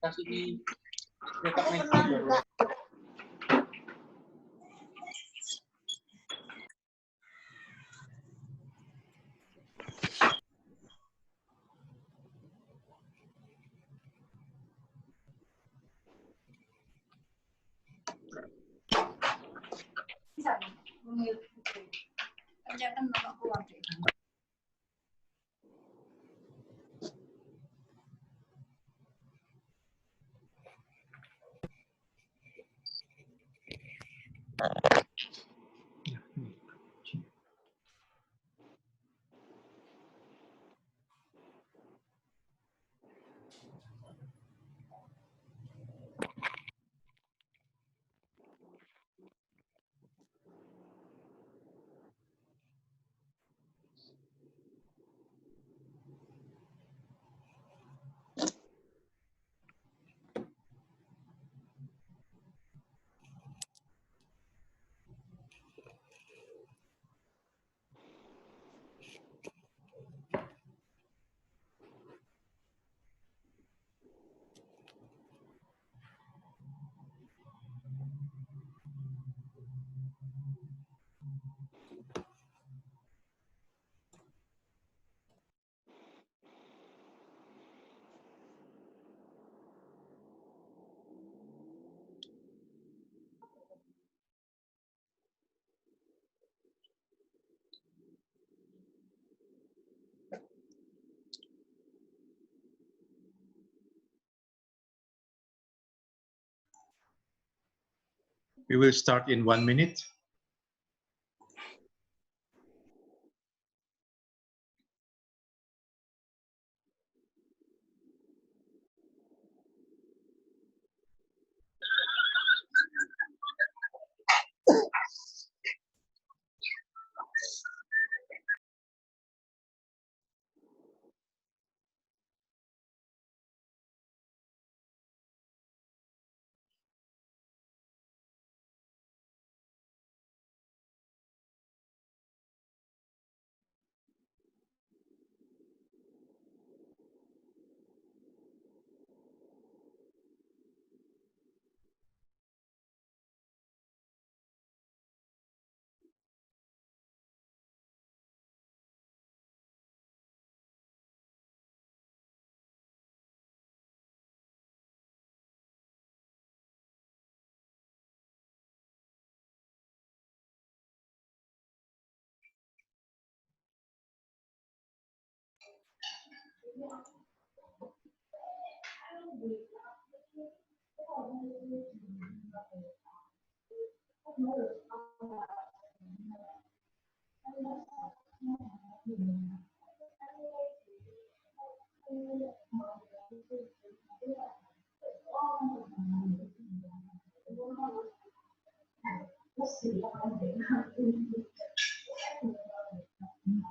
Kasih di cetak baru. We will start in 1 minute.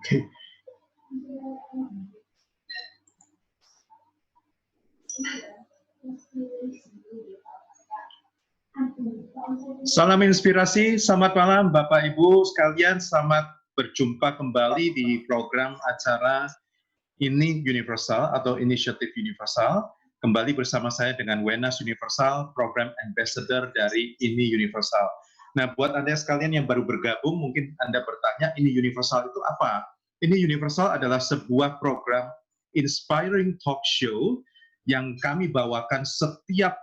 Okay. Salam inspirasi, selamat malam Bapak Ibu sekalian, selamat berjumpa kembali di program acara INIUniversal atau Initiative Universal. Kembali bersama saya dengan Wenas Universal, Program Ambassador dari INIUniversal. Nah, buat Anda sekalian yang baru bergabung, mungkin Anda bertanya, INIUniversal itu apa? INIUniversal adalah sebuah program inspiring talk show yang kami bawakan setiap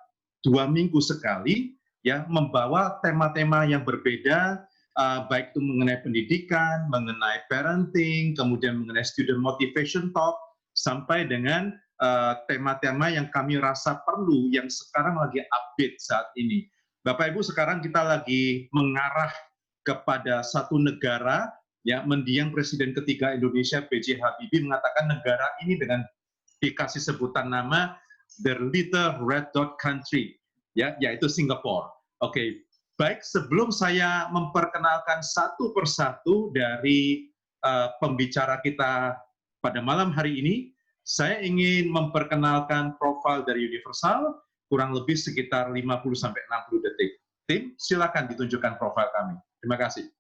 2 minggu sekali, ya, membawa tema-tema yang berbeda, baik itu mengenai pendidikan, mengenai parenting, kemudian mengenai student motivation talk, sampai dengan tema-tema yang kami rasa perlu, yang sekarang lagi update saat ini. Bapak Ibu, sekarang kita lagi mengarah kepada satu negara, ya, mendiang Presiden ketiga Indonesia B.J. Habibie mengatakan negara ini dengan dikasih sebutan nama The Little Red Dot Country, ya, yaitu Singapura. Oke, baik, sebelum saya memperkenalkan satu persatu dari pembicara kita pada malam hari ini, saya ingin memperkenalkan profil dari Universal, kurang lebih sekitar 50-60 detik. Tim, silakan ditunjukkan profil kami. Terima kasih.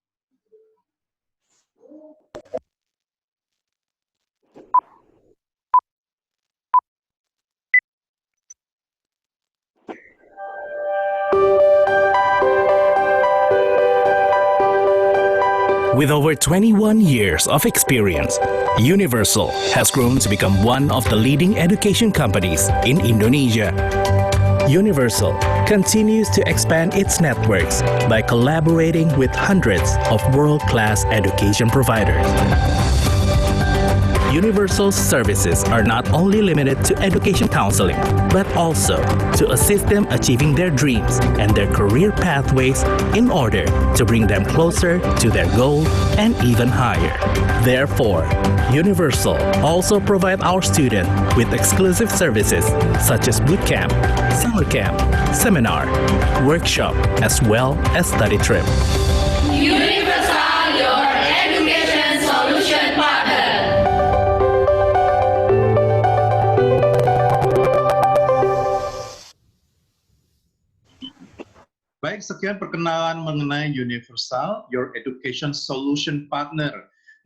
With over 21 years of experience, Universal has grown to become one of the leading education companies in Indonesia. Universal continues to expand its networks by collaborating with hundreds of world-class education providers. Universal's services are not only limited to education counseling, but also to assist them achieving their dreams and their career pathways in order to bring them closer to their goal and even higher. Therefore, Universal also provides our students with exclusive services such as boot camp, summer camp, seminar, workshop, as well as study trip. Universal, your education solution partner. Baik, sekian perkenalan mengenai Universal, your education solution partner.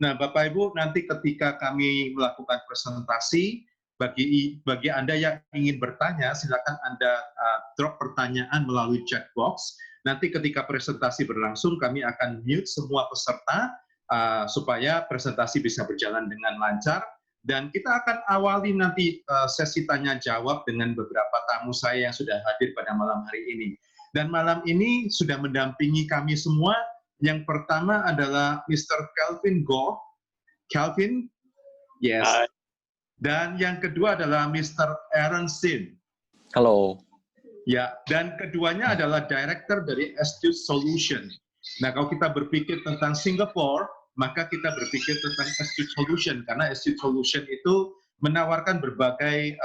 Nah, Bapak Ibu, nanti ketika kami melakukan presentasi, bagi Anda yang ingin bertanya, silakan Anda drop pertanyaan melalui chat box. Nanti ketika presentasi berlangsung, kami akan mute semua peserta supaya presentasi bisa berjalan dengan lancar. Dan kita akan awali nanti sesi tanya jawab dengan beberapa tamu saya yang sudah hadir pada malam hari ini. Dan malam ini sudah mendampingi kami semua. Yang pertama adalah Mr. Kelvin Goh. Kelvin, yes. Hi. Dan yang kedua adalah Mr. Aaron Sin. Halo. Ya, dan keduanya adalah Director dari Astute Solution. Nah, kalau kita berpikir tentang Singapura, maka kita berpikir tentang Astute Solution, karena Astute Solution itu menawarkan berbagai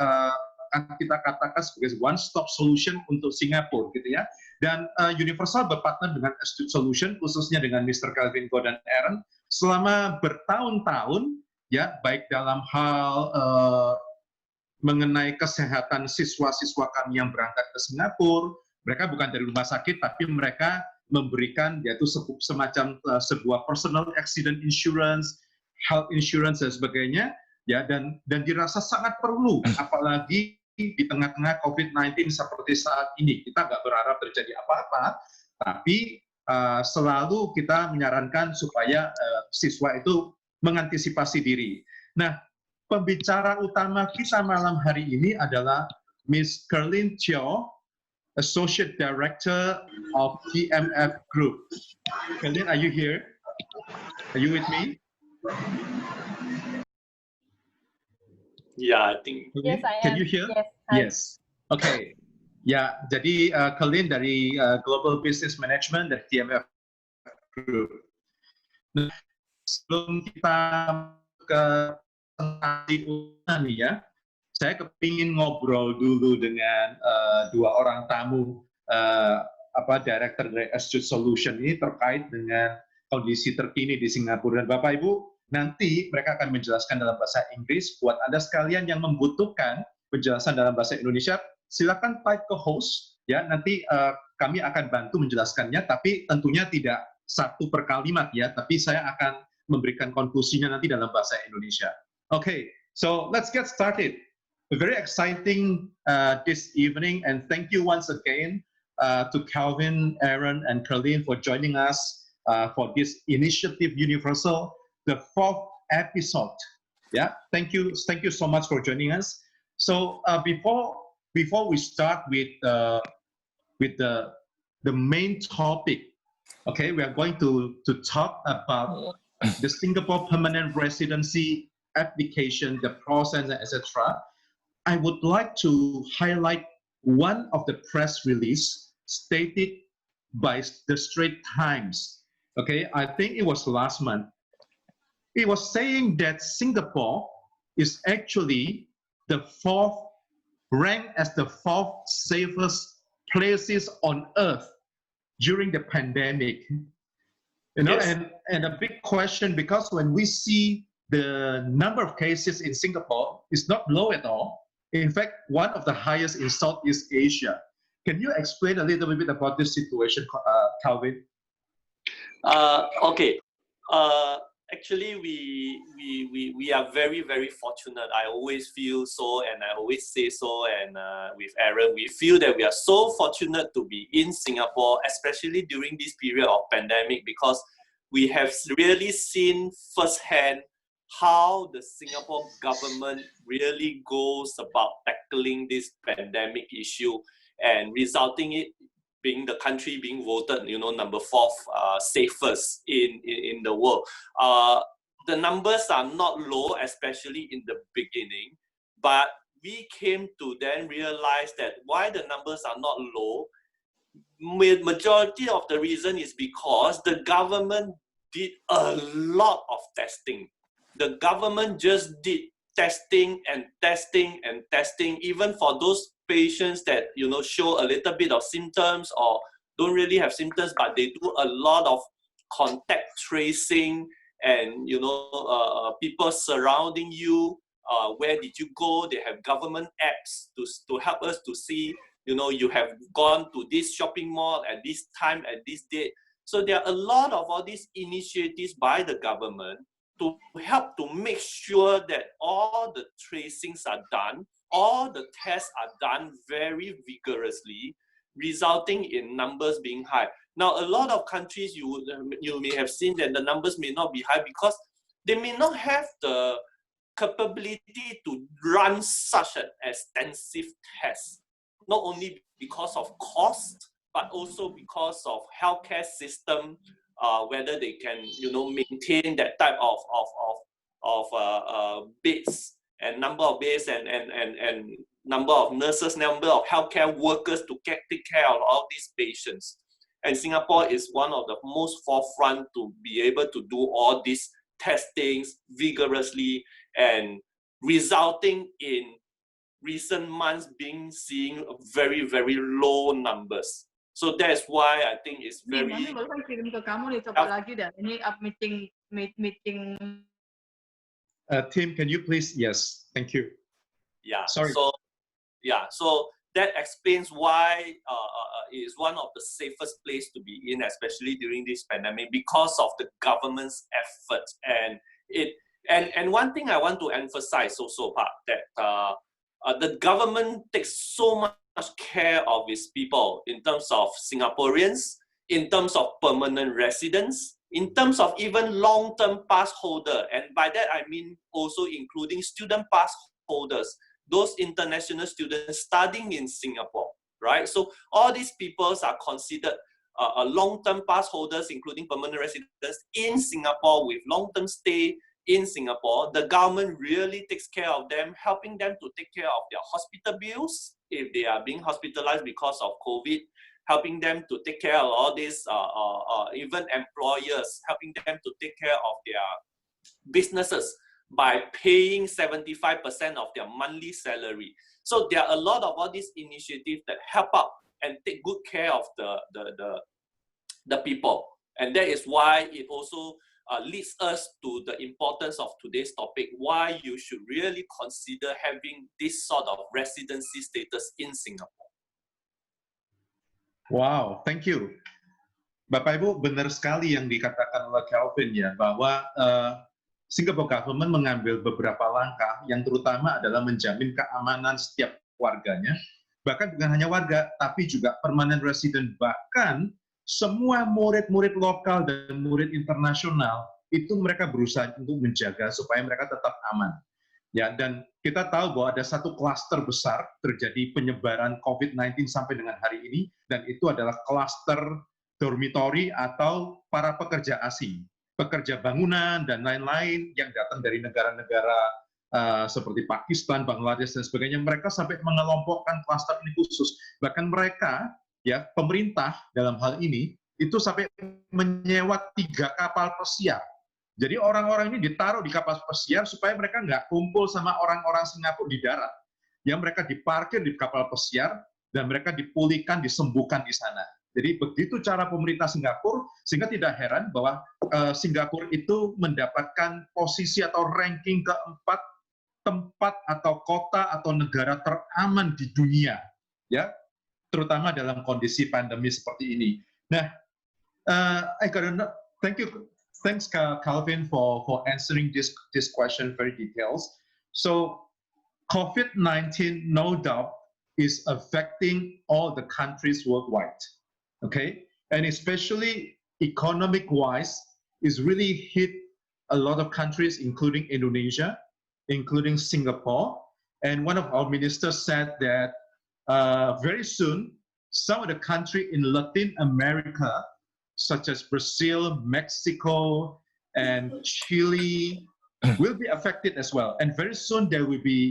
kita katakan sebagai one-stop solution untuk Singapura, gitu ya. Dan Universal berpartner dengan Astute Solution, khususnya dengan Mr. Kelvin Goh dan Aaron, selama bertahun-tahun, ya, baik dalam hal mengenai kesehatan siswa-siswa kami yang berangkat ke Singapura. Mereka bukan dari rumah sakit, tapi mereka memberikan yaitu semacam sebuah personal accident insurance, health insurance dan sebagainya, ya, dan dirasa sangat perlu, apalagi di tengah-tengah COVID-19 seperti saat ini. Kita nggak berharap terjadi apa-apa, tapi selalu kita menyarankan supaya siswa itu mengantisipasi diri. Nah, pembicara utama kita malam hari ini adalah Miss Kerlin Teo, Associate Director of TMF Group. Kerlin, are you here? Are you with me? Yeah, I think. Yes, I am. Can you hear? Yes. Yes. Okay. Ya, jadi Kerlin dari Global Business Management dari TMF Group. Nah, sebelum kita ke presentasi utama nih ya, saya kepingin ngobrol dulu dengan dua orang tamu Director dari Astute Solution ini terkait dengan kondisi terkini di Singapura. Dan Bapak Ibu, nanti mereka akan menjelaskan dalam bahasa Inggris. Buat Anda sekalian yang membutuhkan penjelasan dalam bahasa Indonesia, silakan type ke host, ya. Nanti kami akan bantu menjelaskannya, tapi tentunya tidak satu per kalimat ya, tapi saya akan memberikan konklusinya nanti dalam bahasa Indonesia. Okay, so let's get started. Very exciting this evening, and thank you once again to Calvin, Aaron, and Kerlin for joining us for this initiative Universal, the 4th episode. Yeah, thank you so much for joining us. So before we start with the main topic, okay, we are going to talk about the Singapore permanent residency application, the process, etc. I would like to highlight one of the press release stated by the Straits Times. Okay, I think it was last month. It was saying that Singapore is actually the ranked as the fourth safest places on earth during the pandemic. You know, Yes. and a big question, because when we see the number of cases in Singapore is not low at all. In fact, one of the highest in Southeast Asia. Can you explain a little bit about this situation, Calvin? Okay. Actually, we are very, very fortunate. I always feel so, and I always say so. And with Aaron, we feel that we are so fortunate to be in Singapore, especially during this period of pandemic, because we have really seen firsthand how the Singapore government really goes about tackling this pandemic issue and resulting it being the country being voted, number 4 safest in the world. The numbers are not low, especially in the beginning, but we came to then realize that why the numbers are not low, majority of the reason is because the government did a lot of testing. The government just did testing and testing and testing, even for those patients that show a little bit of symptoms or don't really have symptoms, but they do a lot of contact tracing and people surrounding you. Where did you go? They have government apps to help us to see, you have gone to this shopping mall at this time, at this date. So there are a lot of all these initiatives by the government to help to make sure that all the tracings are done, all the tests are done very vigorously, resulting in numbers being high. Now, a lot of countries, you may have seen that the numbers may not be high because they may not have the capability to run such an extensive test, not only because of cost, but also because of healthcare system, whether they can, maintain that type of beds and number of beds and number of nurses, number of healthcare workers to take care of all these patients. And Singapore is one of the most forefront to be able to do all these testings vigorously and resulting in recent months seeing very, very low numbers. So that's why I think it's very. Mami baru kan kirim ke kamu nih, coba lagi dah. Ini up meeting. Tim, can you please? Yes, thank you. Yeah. Sorry. So that explains why it is one of the safest place to be in, especially during this pandemic, because of the government's efforts. And one thing I want to emphasize also, that the government takes so much care of its people in terms of Singaporeans, in terms of permanent residents, in terms of even long-term pass holder. And by that, I mean also including student pass holders, those international students studying in Singapore, right? So all these people are considered long-term pass holders, including permanent residents in Singapore with long-term stay in Singapore. The government really takes care of them, helping them to take care of their hospital bills if they are being hospitalized because of COVID, helping them to take care of all these, even employers, helping them to take care of their businesses by paying 75% of their monthly salary. So there are a lot of all these initiatives that help out and take good care of the people. And that is why it also leads us to the importance of today's topic, why you should really consider having this sort of residency status in Singapore. Wow, thank you. Bapak Ibu, benar sekali yang dikatakan oleh Calvin ya, bahwa Singapore government mengambil beberapa langkah yang terutama adalah menjamin keamanan setiap warganya, bahkan bukan hanya warga, tapi juga permanent resident, bahkan semua murid-murid lokal dan murid internasional itu mereka berusaha untuk menjaga supaya mereka tetap aman. Ya, dan kita tahu bahwa ada satu klaster besar terjadi penyebaran COVID-19 sampai dengan hari ini, dan itu adalah klaster dormitory atau para pekerja asing, pekerja bangunan dan lain-lain yang datang dari negara-negara seperti Pakistan, Bangladesh dan sebagainya. Mereka sampai mengelompokkan klaster ini khusus. Bahkan mereka, ya pemerintah dalam hal ini itu sampai menyewa 3 kapal pesiar. Jadi orang-orang ini ditaruh di kapal pesiar supaya mereka nggak kumpul sama orang-orang Singapura di darat. Ya, mereka diparkir di kapal pesiar dan mereka dipulihkan, disembuhkan di sana. Jadi begitu cara pemerintah Singapura, sehingga tidak heran bahwa Singapura itu mendapatkan posisi atau ranking keempat tempat atau kota atau negara teraman di dunia, ya, terutama dalam kondisi pandemi seperti ini. Nah, I gotta know, thanks Calvin for answering this question very details. So COVID-19, no doubt, is affecting all the countries worldwide. Okay, and especially economic-wise, is really hit a lot of countries, including Indonesia, including Singapore. And one of our ministers said that very soon, some of the countries in Latin America, such as Brazil, Mexico, and Chile, will be affected as well. And very soon there will be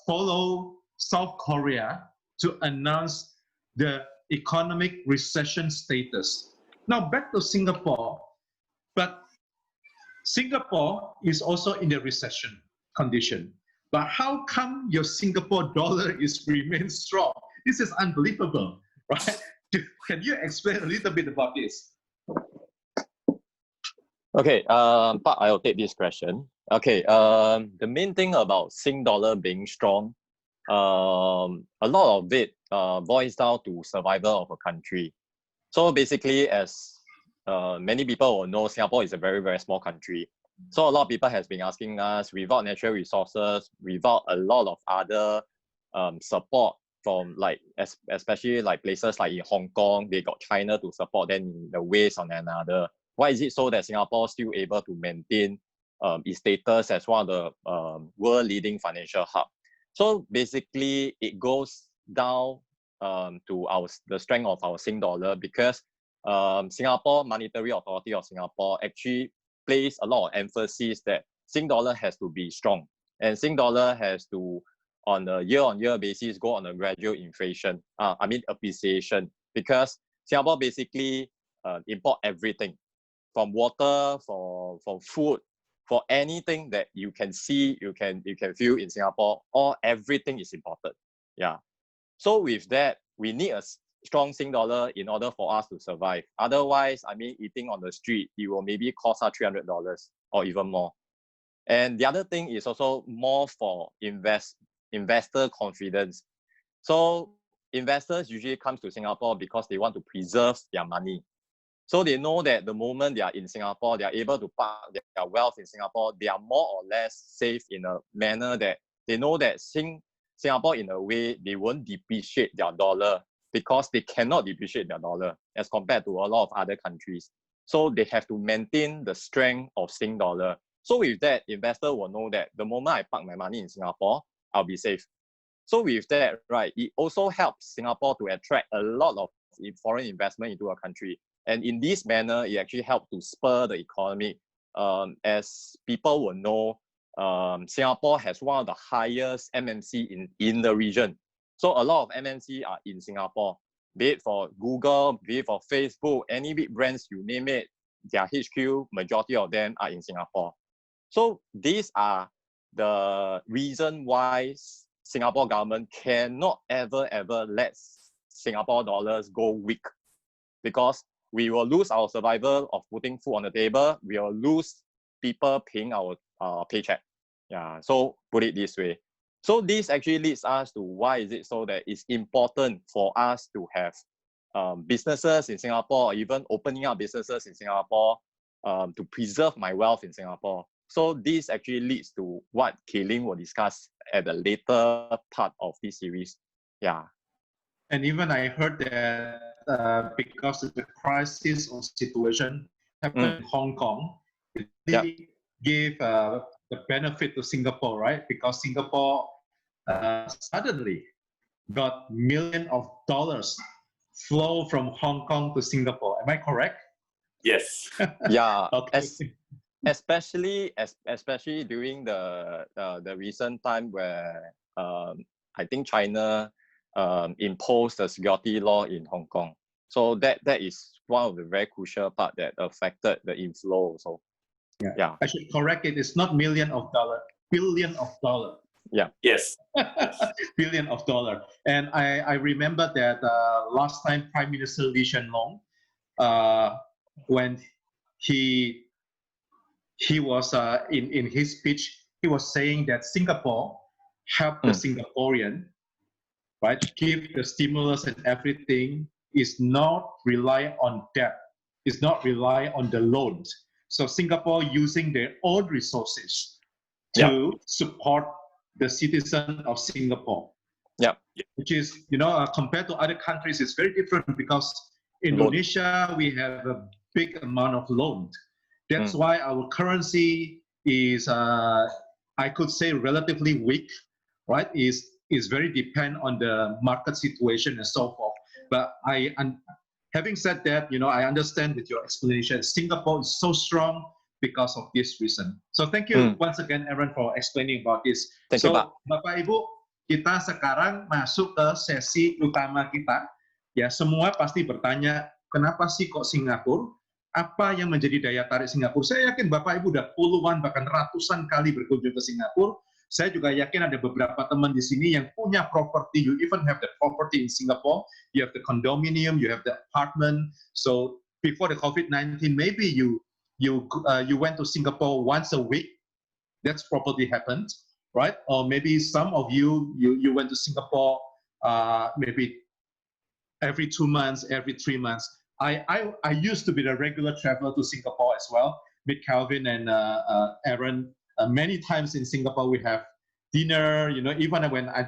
follow South Korea to announce the economic recession status. Now back to Singapore, but Singapore is also in a recession condition. But how come your Singapore dollar is remain strong? This is unbelievable, right? Can you explain a little bit about this? Okay, Pak, I'll take this question. Okay, the main thing about Sing dollar being strong, a lot of it boils down to survival of a country. So basically, as many people will know, Singapore is a very, very small country. So a lot of people has been asking us, without natural resources, without a lot of other support from like, especially like places like in Hong Kong, they got China to support them in the ways on another. Why is it so that Singapore is still able to maintain its status as one of the world leading financial hub? So basically, it goes down to the strength of our Sing dollar, because Singapore Monetary Authority of Singapore actually place a lot of emphasis that Sing dollar has to be strong, and Sing dollar has to, on a year-on-year basis, go on a gradual inflation, appreciation, because Singapore basically import everything, from water, for food, for anything that you can see, you can feel in Singapore, or everything is imported. Yeah. So with that, we need a strong Sing dollar in order for us to survive. Otherwise, eating on the street, it will maybe cost us $300 or even more. And the other thing is also more for investor confidence. So investors usually come to Singapore because they want to preserve their money. So they know that the moment they are in Singapore, they are able to park their wealth in Singapore, they are more or less safe in a manner that they know that Singapore, in a way, they won't depreciate their dollar, because they cannot depreciate their dollar as compared to a lot of other countries. So they have to maintain the strength of Sing dollar. So with that, investor will know that the moment I park my money in Singapore, I'll be safe. So with that, right, it also helps Singapore to attract a lot of foreign investment into a country. And in this manner, it actually helps to spur the economy. As people will know, Singapore has one of the highest MNC in the region. So a lot of MNC are in Singapore, be it for Google, be it for Facebook, any big brands, you name it, their HQ, majority of them are in Singapore. So these are the reason why Singapore government cannot ever let Singapore dollars go weak, because we will lose our survival of putting food on the table. We will lose people paying our paycheck. Yeah, so put it this way. So this actually leads us to why is it so that it's important for us to have businesses in Singapore, or even opening up businesses in Singapore, to preserve my wealth in Singapore. So this actually leads to what Kay-Ling will discuss at the later part of this series. Yeah. And even I heard that because of the crisis or situation happened in Hong Kong, it really gave the benefit to Singapore, right? Because Singapore suddenly got millions of dollars flow from Hong Kong to Singapore. Am I correct? Yes. Yeah. Okay. Especially during the recent time where I think China imposed the security law in Hong Kong. So that is one of the very crucial part that affected the inflow. So yeah. I should correct it. It's not million of dollar, billion of dollar. Yeah. Yes. Billion of dollar. And I remember that last time Prime Minister Lee Hsien Loong, when he was in his speech, he was saying that Singapore helped the Singaporean, right, give the stimulus and everything, is not rely on debt, is not rely on the loans. So Singapore using their own resources to support the citizen of Singapore. Yeah. Which is, compared to other countries, it's very different because Indonesia, we have a big amount of loans. That's why our currency is, I could say, relatively weak, right? Is very depend on the market situation and so forth. But having said that, I understand with your explanation, Singapore is so strong because of this reason. So thank you once again, Aaron, for explaining about this. Thank you, Pak. Bapak Ibu, kita sekarang masuk ke sesi utama kita. Ya, semua pasti bertanya, kenapa sih kok Singapura? Apa yang menjadi daya tarik Singapura? Saya yakin Bapak Ibu udah puluhan bahkan ratusan kali berkunjung ke Singapura. Saya juga yakin ada beberapa teman di sini yang punya property. You even have the property in Singapore. You have the condominium, you have the apartment. So before the COVID-19, maybe you went to Singapore once a week. That's probably happened, right? Or maybe some of you went to Singapore maybe every 2 months, every 3 months. I used to be the regular traveler to Singapore as well. With Calvin and Aaron, many times in Singapore we have dinner. Even when I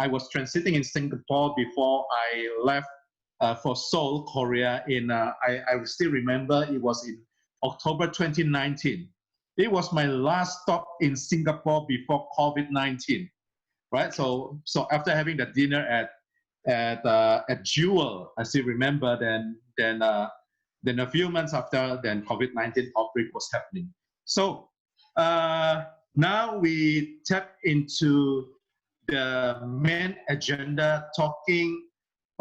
was transiting in Singapore before I left for Seoul, Korea. I still remember it was in October 2019. It was my last stop in Singapore before COVID-19, right? So after having the dinner at Jewel, I still remember. Then a few months after, then COVID-19 outbreak was happening. So now we tap into the main agenda, talking.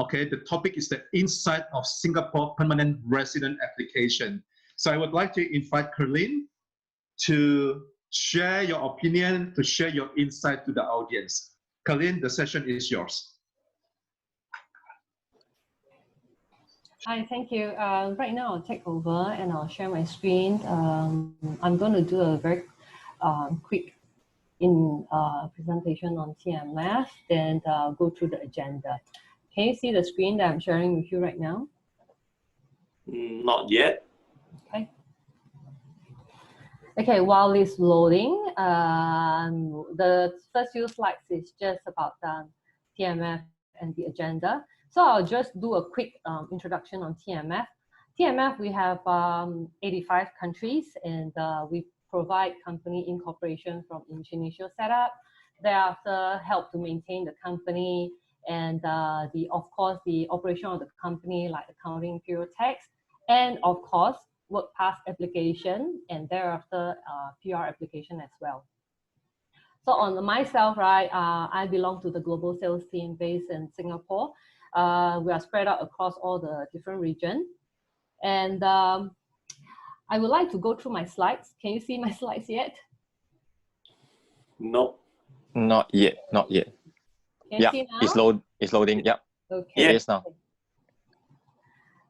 Okay, the topic is the insight of Singapore permanent resident application. So I would like to invite Kerlin to share your opinion, to share your insight to the audience. Kerlin, the session is yours. Hi, thank you. Right now I'll take over and I'll share my screen. I'm going to do a very quick presentation on TMF, then go through the agenda. Can you see the screen that I'm sharing with you right now? Not yet. Okay. Okay, while it's loading, the first few slides is just about TMF and the agenda. So I'll just do a quick introduction on TMF. TMF, we have 85 countries, and we provide company incorporation from initial setup, thereafter help to maintain the company, and of course the operation of the company, like accounting, payroll, tax, and of course work pass application, and thereafter PR application as well. So on myself, right, I belong to the global sales team based in Singapore. We are spread out across all the different regions. And I would like to go through my slides. Can you see my slides yet? No. Not yet. Not yet. Can you see now? It's loading. Yeah. Okay. It is now.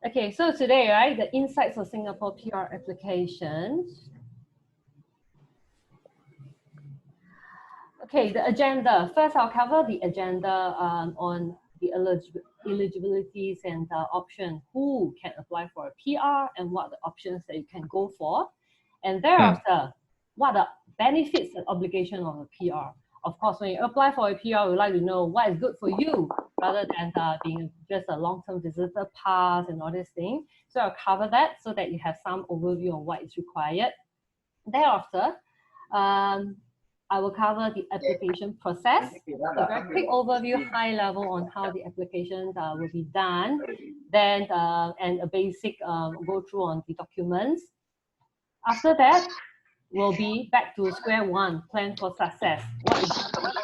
Okay, so today, right, the insights of Singapore PR applications. Okay, the agenda. First, I'll cover the agenda on the eligibilities and option, who can apply for a PR and what are the options that you can go for. And thereafter, what are the benefits and obligations of a PR. Of course, when you apply for a PR, we like to know what is good for you rather than being just a long-term visitor pass and all these things. So I'll cover that so that you have some overview on what is required. Thereafter, I will cover the application process, a very quick overview, high level on how the applications will be done, then and a basic go through on the documents. After that, we'll be back to square one, plan for success. What is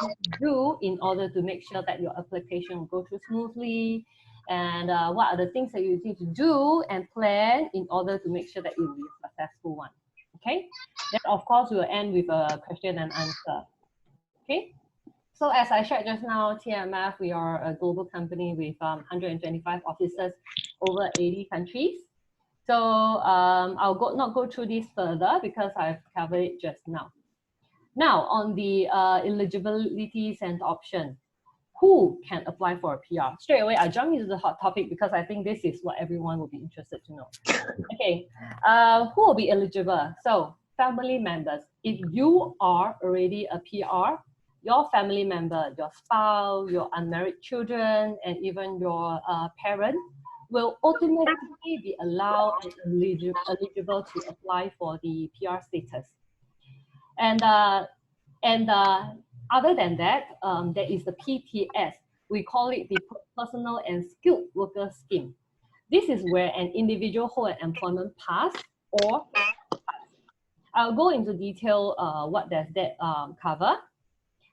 you need to do in order to make sure that your application will go through smoothly, and what are the things that you need to do and plan in order to make sure that it will be a successful one. Okay, then of course we'll end with a question and answer. Okay, so as I shared just now, TMF, we are a global company with 125 offices over 80 countries. So I'll not go through this further because I've covered it just now. Now on the eligibilities and option, who can apply for a PR? Straight away, I jump into the hot topic because I think this is what everyone will be interested to know. Okay, who will be eligible? So family members. If you are already a PR, your family member, your spouse, your unmarried children, and even your parent will automatically be allowed and eligible to apply for the PR status. And other than that, there is the PTS. We call it the Personal and Skilled Worker Scheme. This is where an individual holds an employment pass or pass. I'll go into detail what does that cover.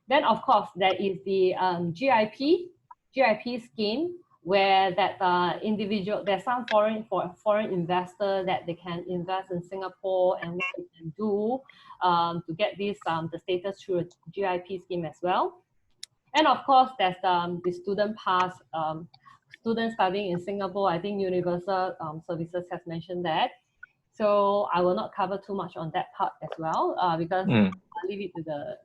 Then, of course, there is the GIP scheme, where that individual, there's some foreign investor that they can invest in Singapore, and what they can do to get this the status through a GIP scheme as well. And of course, there's the student pass. Students studying in Singapore, I think Universal Services has mentioned that. So I will not cover too much on that part as well because I'll leave it to the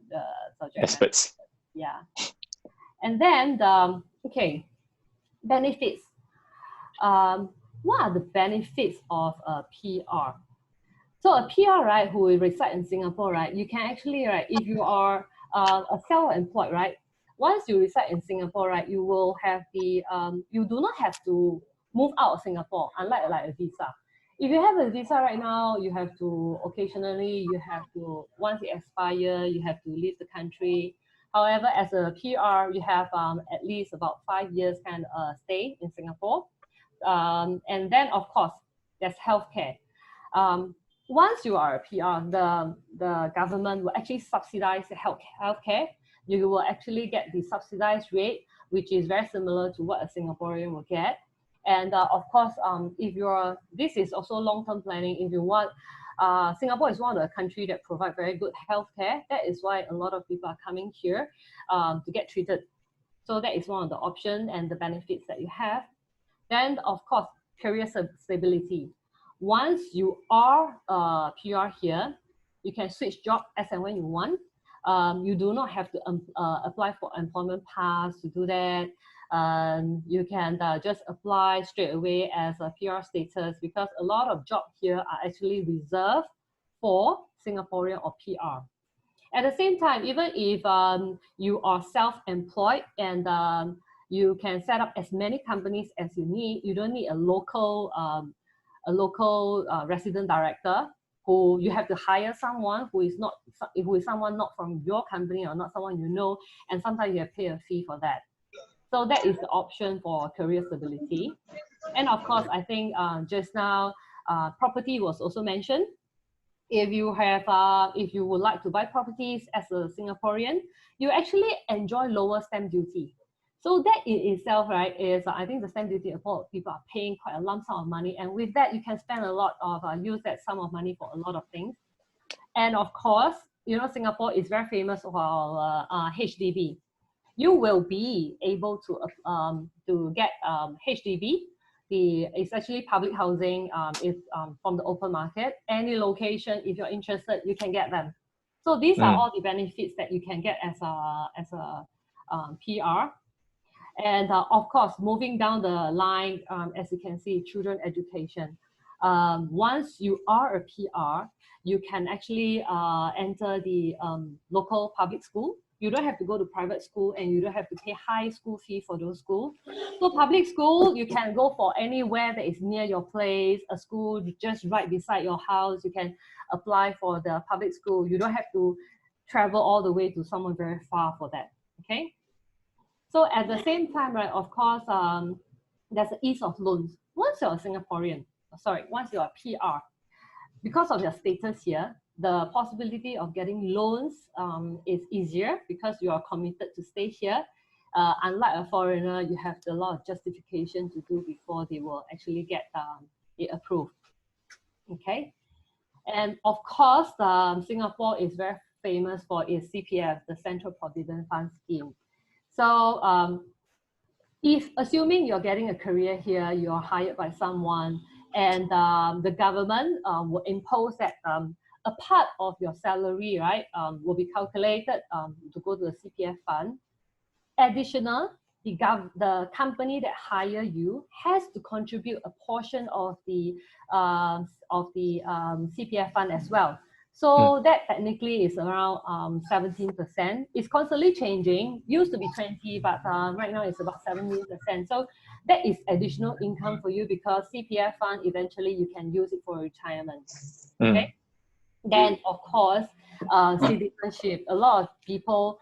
subject experts. Yeah. And then okay, benefits. What are the benefits of a PR? So a PR, right, who will reside in Singapore, right, you can actually, right, if you are a self-employed, right, once you reside in Singapore, right, you will have the, you do not have to move out of Singapore, unlike like a visa. If you have a visa right now, you have to occasionally, you have to, once it expires, you have to leave the country. However, as a PR, you have at least about 5 years kind of stay in Singapore. And then, of course, there's healthcare. Once you are a PR, the government will actually subsidize the healthcare. You will actually get the subsidized rate, which is very similar to what a Singaporean will get. And of course, if you're, this is also long-term planning. If you want, Singapore is one of the countries that provide very good healthcare. That is why a lot of people are coming here to get treated. So that is one of the options and the benefits that you have. Then, of course, career stability. Once you are a PR here, you can switch job as and when you want. You do not have to apply for employment pass to do that. You can just apply straight away as a PR status, because a lot of jobs here are actually reserved for Singaporean or PR. At the same time, even if you are self-employed and you can set up as many companies as you need, you don't need a local resident director who you have to hire someone who is someone not from your company or not someone you know, and sometimes you have to pay a fee for that. So that is the option for career stability. And of course, I think just now, property was also mentioned. If you have, if you would like to buy properties as a Singaporean, you actually enjoy lower stamp duty. So that in itself, right, is I think the stamp duty, a lot of people are paying quite a lump sum of money, and with that, you can spend a lot of use that sum of money for a lot of things. And of course, you know, Singapore is very famous for HDB. You will be able to get HDB. It's actually public housing. It's from the open market. Any location, if you're interested, you can get them. So these are all the benefits that you can get as a PR. And of course, moving down the line, as you can see, children education. Once you are a PR, you can actually enter the local public school. You don't have to go to private school and you don't have to pay high school fee for those schools. So public school, you can go for anywhere that is near your place, a school just right beside your house. You can apply for the public school. You don't have to travel all the way to somewhere very far for that, okay? So at the same time, right, of course, there's the ease of loans. Once you're a Singaporean, once you're a PR, because of your status here, the possibility of getting loans is easier because you are committed to stay here. Unlike a foreigner, you have a lot of justification to do before they will actually get it approved. Okay, and of course, Singapore is very famous for its CPF, the Central Provident Fund Scheme. So if assuming you're getting a career here, you're hired by someone, and the government will impose that a part of your salary, right, will be calculated to go to the CPF fund. Additional, the company that hire you has to contribute a portion of the CPF fund as well. So that technically is around 17%. It's constantly changing. Used to be 20, but right now it's about 17%. So that is additional income for you because CPF fund, eventually you can use it for retirement. Okay. Then of course, citizenship. A lot of people,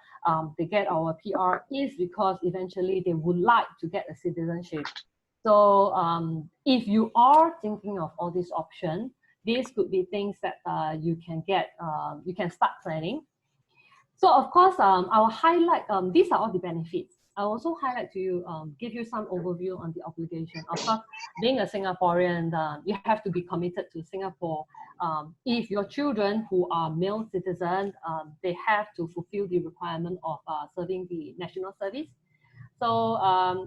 they get our PR is because eventually they would like to get a citizenship. So if you are thinking of all these options, these could be things that you can get, you can start planning. So of course, I'll highlight, these are all the benefits. I'll also highlight to you, give you some overview on the obligation. Of course, being a Singaporean, you have to be committed to Singapore. If your children who are male citizens, they have to fulfill the requirement of serving the national service. So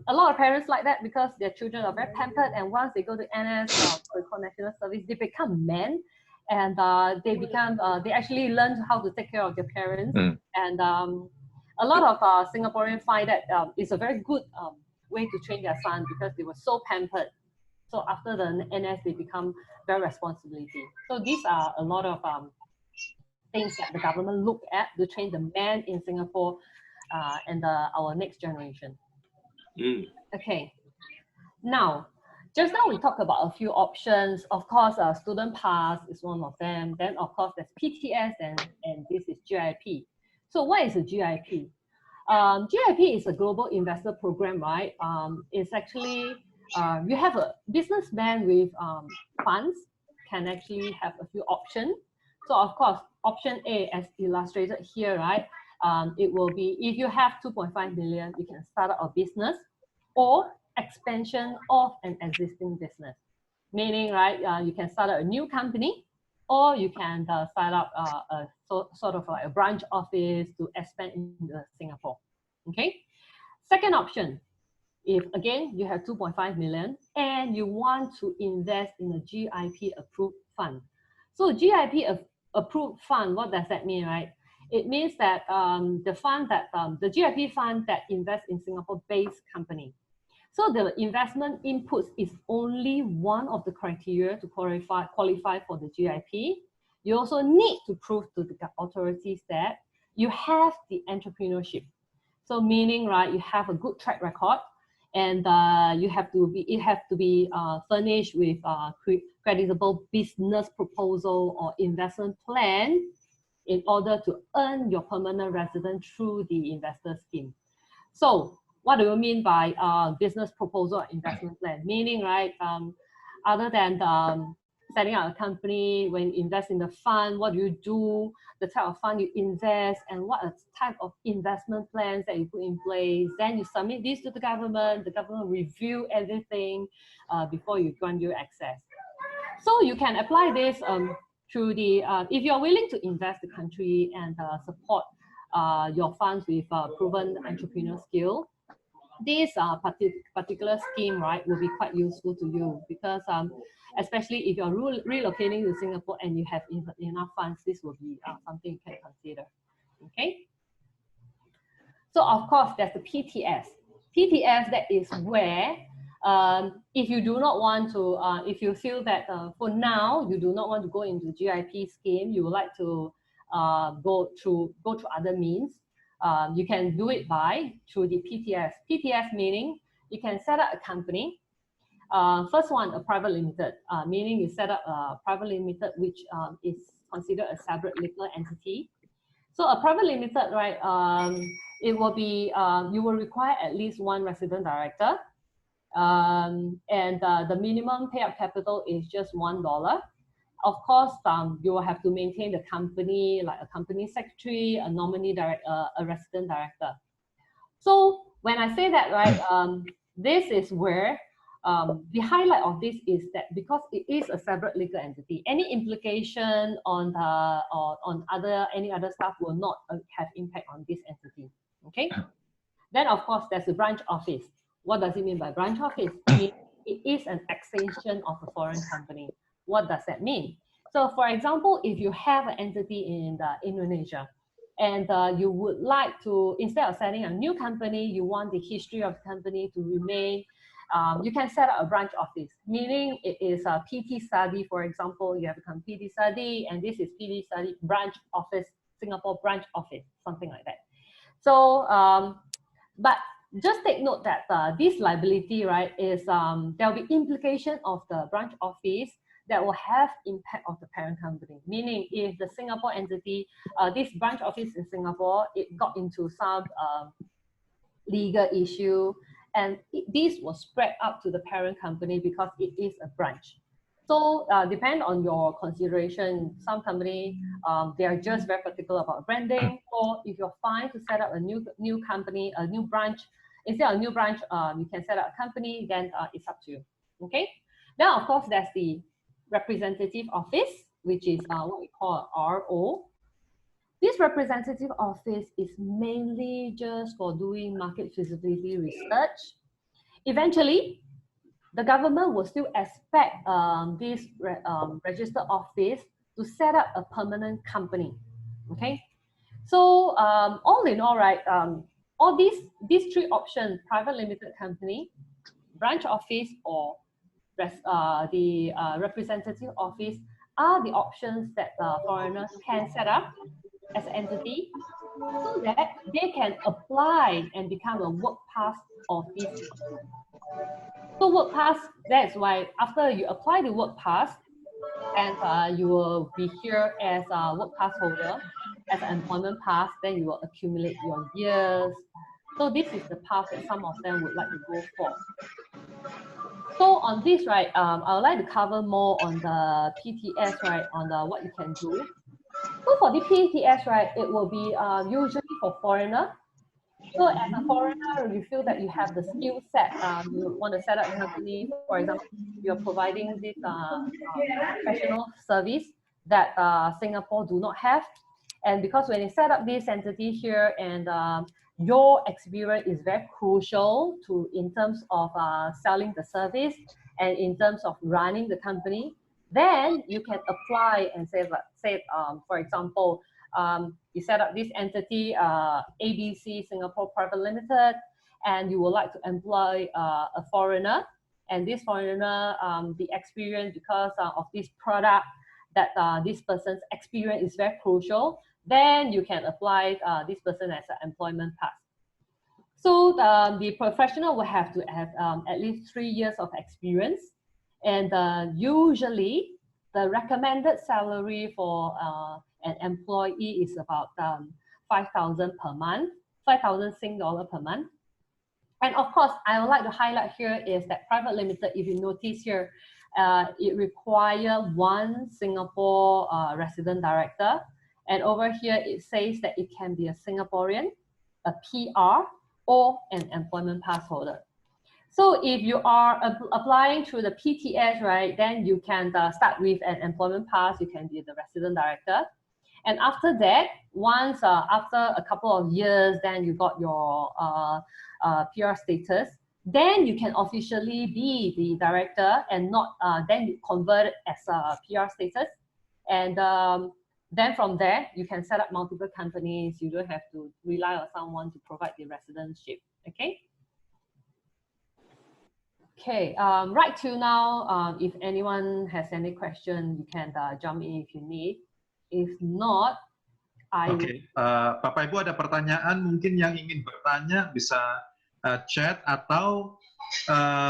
a lot of parents like that because their children are very pampered, and once they go to NS for national service, they become men, and they actually learn how to take care of their parents. And a lot of Singaporeans find that it's a very good way to train their son because they were so pampered. So after the NS, they become very responsibility. So these are a lot of things that the government look at to train the men in Singapore and our next generation. Okay. Now, just now we talked about a few options. Of course, student pass is one of them. Then of course there's PTS and this is GIP. So what is a GIP? GIP is a global investor program, right? It's actually, you have a businessman with funds can actually have a few options. So of course, option A as illustrated here, right? It will be, if you have 2.5 million, you can start up a business or expansion of an existing business. Meaning, right, you can start up a new company or you can start up a sort of like a branch office to expand in Singapore. Okay. Second option, if again, you have 2.5 million and you want to invest in a GIP approved fund. So GIP approved fund, what does that mean, right? It means that the fund that, the GIP fund that invests in Singapore-based company. So the investment inputs is only one of the criteria to qualify for the GIP. You also need to prove to the authorities that you have the entrepreneurship. So meaning, right, you have a good track record, and it have to be furnished with creditable business proposal or investment plan in order to earn your permanent residence through the investor scheme. So what do you mean by business proposal or investment plan? Meaning, right, other than setting up a company, when you invest in the fund, what do you do, the type of fund you invest, and what type of investment plans that you put in place. Then you submit this to the government review everything before you grant you access. So you can apply this through the, if you're willing to invest the country and support your funds with proven entrepreneur skill, this particular scheme, right, will be quite useful to you because especially if you're relocating to Singapore and you have enough funds, this will be something you can consider. Okay. So of course, there's the PTS. PTS, that is where if you do not want to, if you feel that for now you do not want to go into GIP scheme, you would like to go through other means. you can do it through the PTS. PTS meaning you can set up a company. First one, a private limited, meaning you set up a private limited which is considered a separate legal entity. So a private limited, right, it will be, you will require at least one resident director. And the minimum payout capital is just $1. Of course, you will have to maintain the company, like a company secretary, a nominee director, a resident director. So when I say that, right, this is where the highlight of this is that because it is a separate legal entity, any implication on the on any other stuff will not have impact on this entity. Okay. Then of course there's a branch office. What does it mean by branch office? It is an extension of a foreign company. What does that mean? So for example, if you have an entity in Indonesia, and you would like to, instead of setting a new company, you want the history of the company to remain, you can set up a branch office, meaning it is a PT study, for example, you have become PT study, and this is PT study branch office, Singapore branch office, something like that. So, but just take note that this liability, right, is there will be implication of the branch office that will have impact of the parent company. Meaning, if the Singapore entity, this branch office in Singapore, it got into some legal issue, and this will spread up to the parent company because it is a branch. So depend on your consideration. Some company, they are just very particular about branding, or if you're fine to set up a new company, a new branch, instead of a new branch, you can set up a company, then it's up to you, okay? Then of course, there's the representative office, which is what we call RO. This representative office is mainly just for doing market feasibility research. Eventually, the government will still expect this registered office to set up a permanent company. Okay, so all in all, right, all these three options: private limited company, branch office, or the representative office are the options that foreigners can set up as an entity so that they can apply and become a work pass of this company. So work pass, that's why after you apply the work pass, and you will be here as a work pass holder, as an employment pass, then you will accumulate your years. So this is the path that some of them would like to go for. So on this, right, I would like to cover more on the PTS, right, on what you can do. So for the PTS, right, it will be usually for foreigner. So as a foreigner, you feel that you have the skill set, you want to set up a company, for example, you're providing this professional service that Singapore do not have. And because when you set up this entity here, and your experience is very crucial to in terms of selling the service and in terms of running the company, then you can apply and say, for example, you set up this entity, ABC Singapore Private Limited, and you would like to employ a foreigner, and this foreigner, the experience because of this product, that this person's experience is very crucial, then you can apply this person as an employment pass. So the professional will have to have at least 3 years of experience, and usually the recommended salary for an employee is about 5,000 per month, 5,000 Sing dollar per month. And of course, I would like to highlight here is that private limited, if you notice here, it requires one Singapore resident director. And over here, it says that it can be a Singaporean, a PR, or an employment pass holder. So if you are applying through the PTS, right, then you can start with an employment pass, you can be the resident director. And after that, once after a couple of years, then you got your PR status, then you can officially be the director and not, then you convert it as a PR status. And then from there, you can set up multiple companies. You don't have to rely on someone to provide the residentship, okay? Okay, right till now, if anyone has any question, you can jump in if you need. If not, Oke, Bapak Ibu ada pertanyaan mungkin yang ingin bertanya bisa chat atau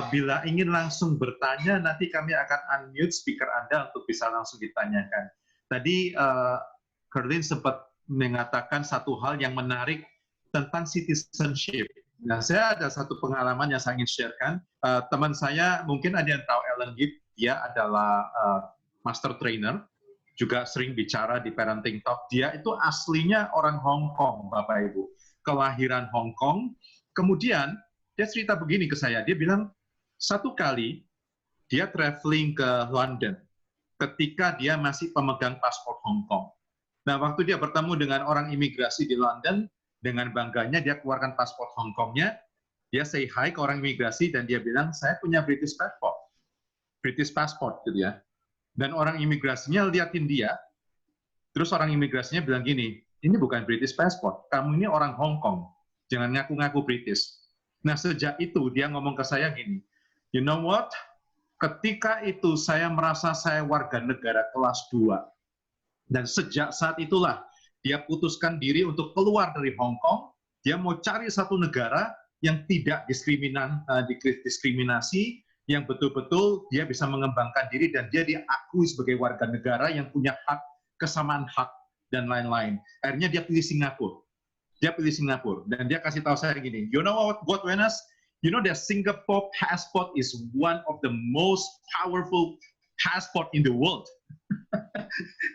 bila ingin langsung bertanya nanti kami akan unmute speaker Anda untuk bisa langsung ditanyakan. Tadi Kerlin sempat mengatakan satu hal yang menarik tentang citizenship. Nah, saya ada satu pengalaman yang saya ingin sharekan. Teman saya mungkin ada yang tahu Ellen Gibb, dia adalah master trainer, juga sering bicara di Parenting Talk. Dia itu aslinya orang Hong Kong, Bapak Ibu. Kelahiran Hong Kong. Kemudian dia cerita begini ke saya. Dia bilang, satu kali dia traveling ke London ketika dia masih pemegang paspor Hong Kong. Nah, waktu dia bertemu dengan orang imigrasi di London, dengan bangganya dia keluarkan paspor Hong Kongnya, dia say hi ke orang imigrasi dan dia bilang, saya punya British passport, gitu ya. Dan orang imigrasinya liatin dia, terus orang imigrasinya bilang gini, ini bukan British passport, kamu ini orang Hong Kong, jangan ngaku-ngaku British. Nah, sejak itu dia ngomong ke saya gini, you know what, ketika itu saya merasa saya warga negara kelas 2, dan sejak saat itulah dia putuskan diri untuk keluar dari Hong Kong, dia mau cari satu negara yang tidak diskriminasi, yang betul-betul dia bisa mengembangkan diri dan dia diakui sebagai warga negara yang punya hak, kesamaan hak, dan lain-lain. Akhirnya dia pilih Singapura. Dan dia kasih tahu saya gini, you know what, Wenas? You know that Singapore passport is one of the most powerful passport in the world.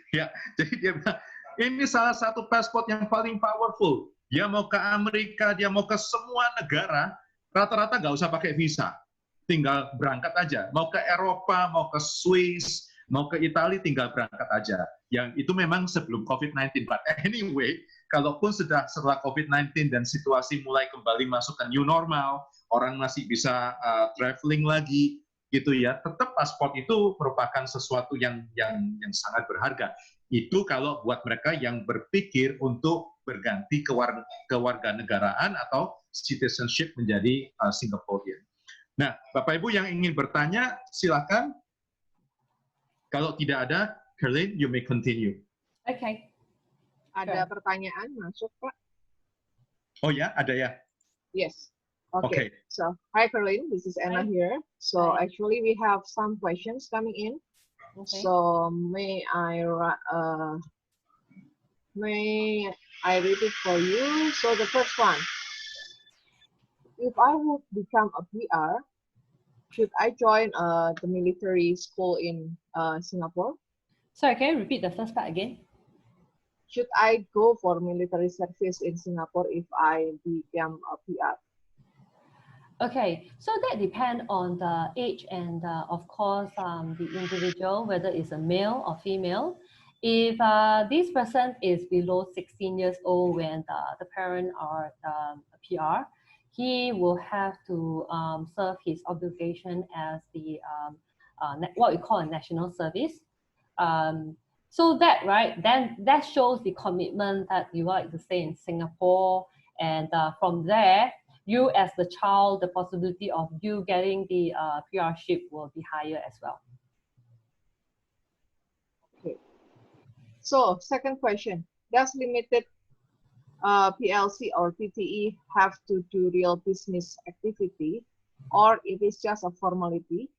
Ya, jadi dia bilang, ini salah satu pasport yang paling powerful. Dia mau ke Amerika, dia mau ke semua negara, rata-rata nggak usah pakai visa. Tinggal berangkat aja. Mau ke Eropa, mau ke Swiss, mau ke Italia, tinggal berangkat aja. Yang itu memang sebelum COVID-19. But anyway, kalaupun setelah COVID-19 dan situasi mulai kembali masuk ke new normal, orang masih bisa traveling lagi, gitu ya, tetap paspor itu merupakan sesuatu yang sangat berharga. Itu kalau buat mereka yang berpikir untuk berganti kewarganegaraan atau citizenship menjadi Singaporean. Nah, Bapak Ibu yang ingin bertanya, silakan. Kalau tidak ada, Kerlin, you may continue. Okay. Ada pertanyaan masuk, Pak? Oh ya, ada ya? Yes. Okay. So, hi, Caroline. This is Anna here. So, actually, we have some questions coming in. Okay. So, may I read it for you? So, the first one. If I would become a PR, should I join the military school in Singapore? Sorry, can you repeat the first part again? Should I go for military service in Singapore if I become a PR? Okay, so that depends on the age and of course the individual, whether it's a male or female. If this person is below 16 years old when the parent are a PR, he will have to serve his obligation as the what we call a national service. So that, right, then that shows the commitment that you like to stay in Singapore, and from there, you as the child, the possibility of you getting the PRship will be higher as well. Okay. So second question, does limited PLC or PTE have to do real business activity, or it is just a formality?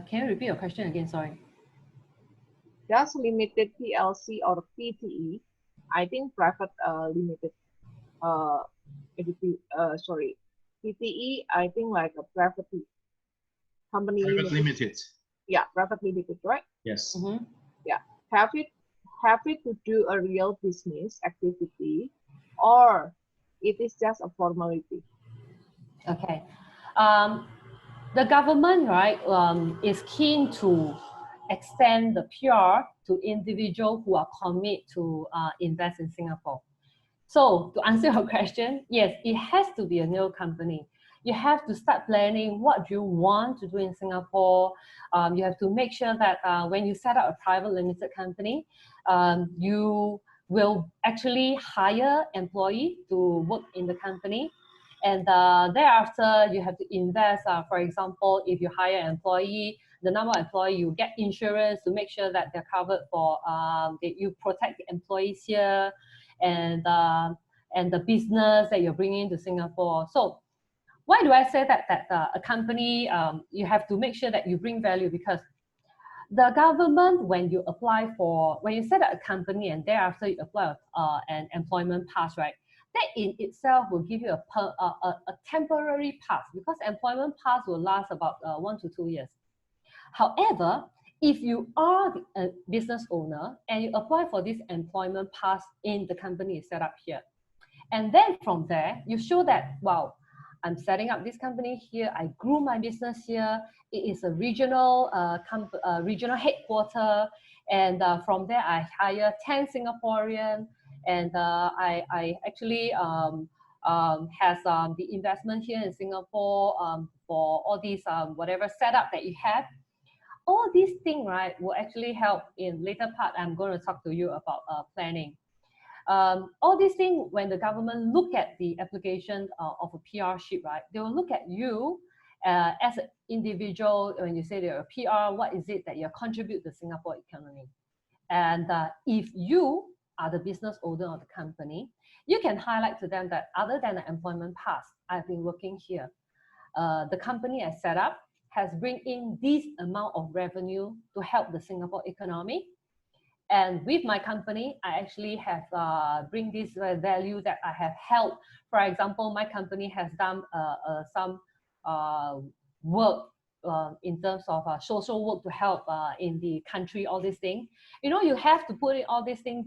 Can you repeat your question again? Sorry. Does limited PLC or PTE, I think private limited, PTE, I think like a private company. Private limited. Yeah, private limited, right? Yes. Mm-hmm. Yeah. Have it to do a real business activity, or it is just a formality? Okay. The government, right, is keen to extend the PR to individuals who are committed to invest in Singapore. So to answer your question, yes, it has to be a new company. You have to start planning what you want to do in Singapore. You have to make sure that when you set up a private limited company, you will actually hire employees to work in the company. And thereafter, you have to invest, for example, if you hire an employee, the number of employees, you get insurance to make sure that they're covered for, that you protect the employees here, and the business that you're bringing to Singapore. So why do I say that a company, you have to make sure that you bring value? Because the government, when you set up a company and thereafter you apply an employment pass, right? That in itself will give you a temporary pass, because employment pass will last about 1 to 2 years. However, if you are a business owner and you apply for this employment pass in the company set up here, and then from there, you show that, wow, I'm setting up this company here, I grew my business here, it is a regional regional headquarter, and from there I hire 10 Singaporean, and I actually has the investment here in Singapore for all these whatever setup that you have. All these things, right, will actually help in later part. I'm going to talk to you about planning. All these things, when the government look at the application of a PR-ship, right, they will look at you as an individual. When you say you're a PR, what is it that you contribute to the Singapore economy? And if you are the business owner of the company, you can highlight to them that other than the employment pass, I've been working here. The company I set up has bring in this amount of revenue to help the Singapore economy. And with my company, I actually have bring this value that I have helped. For example, my company has done some work in terms of social work to help in the country, all these things. You know, you have to put in all these things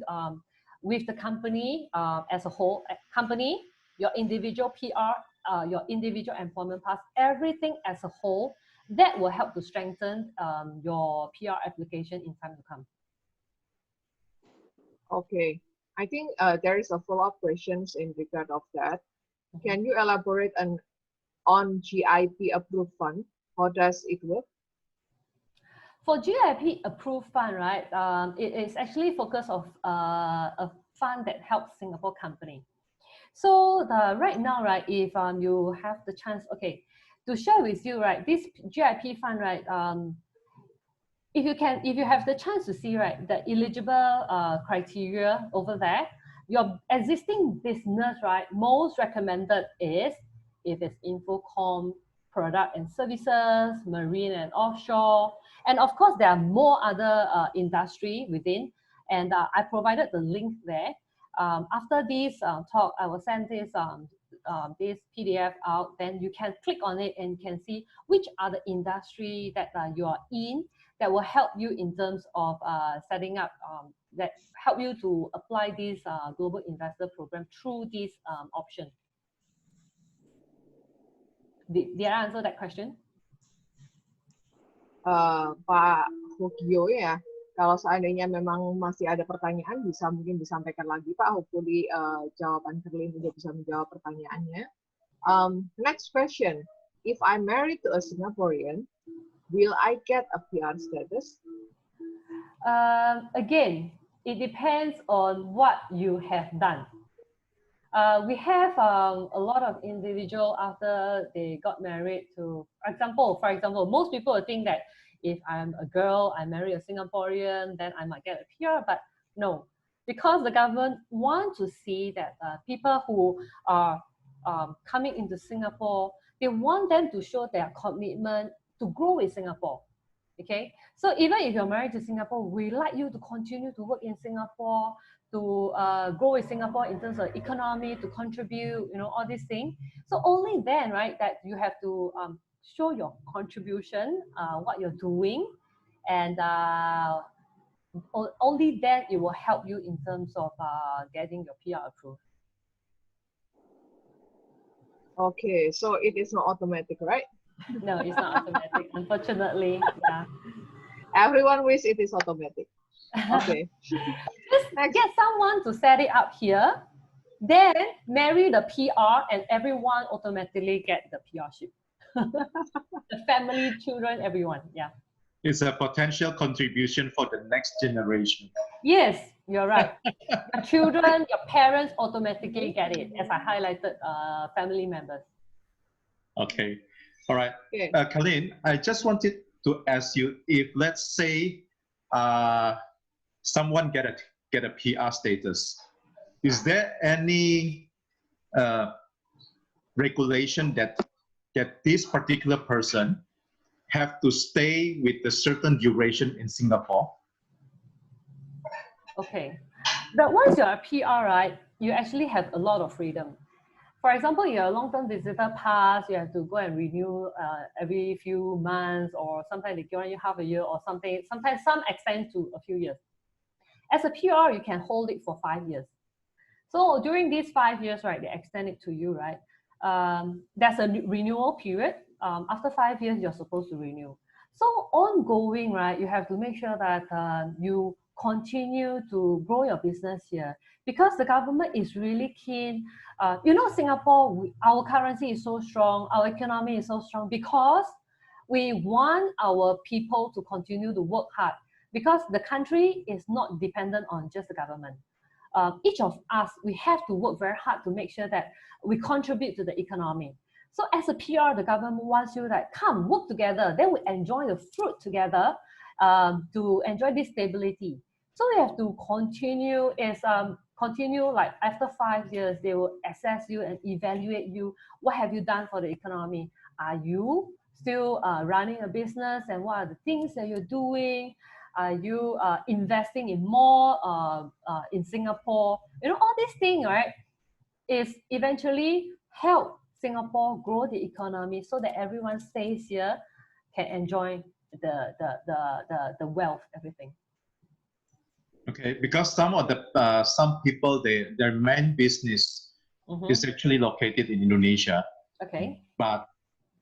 with the company as a whole. Company, your individual PR, your individual employment pass, everything as a whole, that will help to strengthen your PR application in time to come. Okay, I think there is a follow-up questions in regard of that. Can you elaborate on GIP approved fund? How does it work? For GIP approved fund, right, it is actually focus of a fund that helps Singapore company. So right now, right, if you have the chance, okay, to share with you, right, this GIP fund, right, if you have the chance to see, right, the eligible criteria over there, your existing business, right, most recommended is if it's Infocom, product and services, marine and offshore, and of course there are more other industry within, and I provided the link there. After this talk, I will send this this PDF out, then you can click on it and you can see which are the industry that you are in that will help you in terms of setting up, that help you to apply this global investor program through this option. Did I answer that question? Pak Hugio ya, kalau seandainya memang masih ada pertanyaan bisa mungkin disampaikan lagi Pak. Hopefully jawaban Kerlin juga bisa menjawab pertanyaannya. Next question, if I'm married to a Singaporean, will I get a PR status? Again, it depends on what you have done. We have a lot of individuals after they got married to, for example, most people think that if I'm a girl, I marry a Singaporean, then I might get a PR, but no, because the government wants to see that people who are coming into Singapore, they want them to show their commitment to grow in Singapore. Okay, so even if you're married to Singapore, we like you to continue to work in Singapore, to grow in Singapore in terms of economy, to contribute, you know, all these things. So only then, right, that you have to show your contribution, what you're doing, and only then it will help you in terms of getting your PR approved. Okay, so it is not automatic, right? No, it's not automatic, unfortunately. Yeah. Everyone wishes it is automatic. Okay. Just get someone to set it up here, then marry the PR, and everyone automatically get the PR-ship. The family, children, everyone. Yeah. It's a potential contribution for the next generation. Yes, you're right. Your children, your parents automatically get it, as I highlighted family members. Okay. All right. Okay. Kalin, I just wanted to ask you, if let's say someone get a PR status, is there any regulation that this particular person have to stay with a certain duration in Singapore? Okay, but once you're a PR, right, you actually have a lot of freedom. For example, you're a long-term visitor pass, you have to go and renew every few months, or sometimes they grant you half a year or something. Sometimes some extend to a few years. As a PR, you can hold it for 5 years. So during these 5 years, right, they extend it to you, right? There's a renewal period. After 5 years, you're supposed to renew. So ongoing, right, you have to make sure that you continue to grow your business here, because the government is really keen. You know, Singapore, our currency is so strong, our economy is so strong because we want our people to continue to work hard, because the country is not dependent on just the government. Each of us, we have to work very hard to make sure that we contribute to the economy. So as a PR, the government wants you that come work together, then we enjoy the fruit together to enjoy this stability. So we have to continue like after 5 years, they will assess you and evaluate you. What have you done for the economy? Are you still running a business, and what are the things that you're doing? Are you investing in more in Singapore? You know, all these things, right, is eventually help Singapore grow the economy so that everyone stays here, can enjoy the wealth, everything. Okay, because some of the some people, their main business is actually located in Indonesia. Okay. But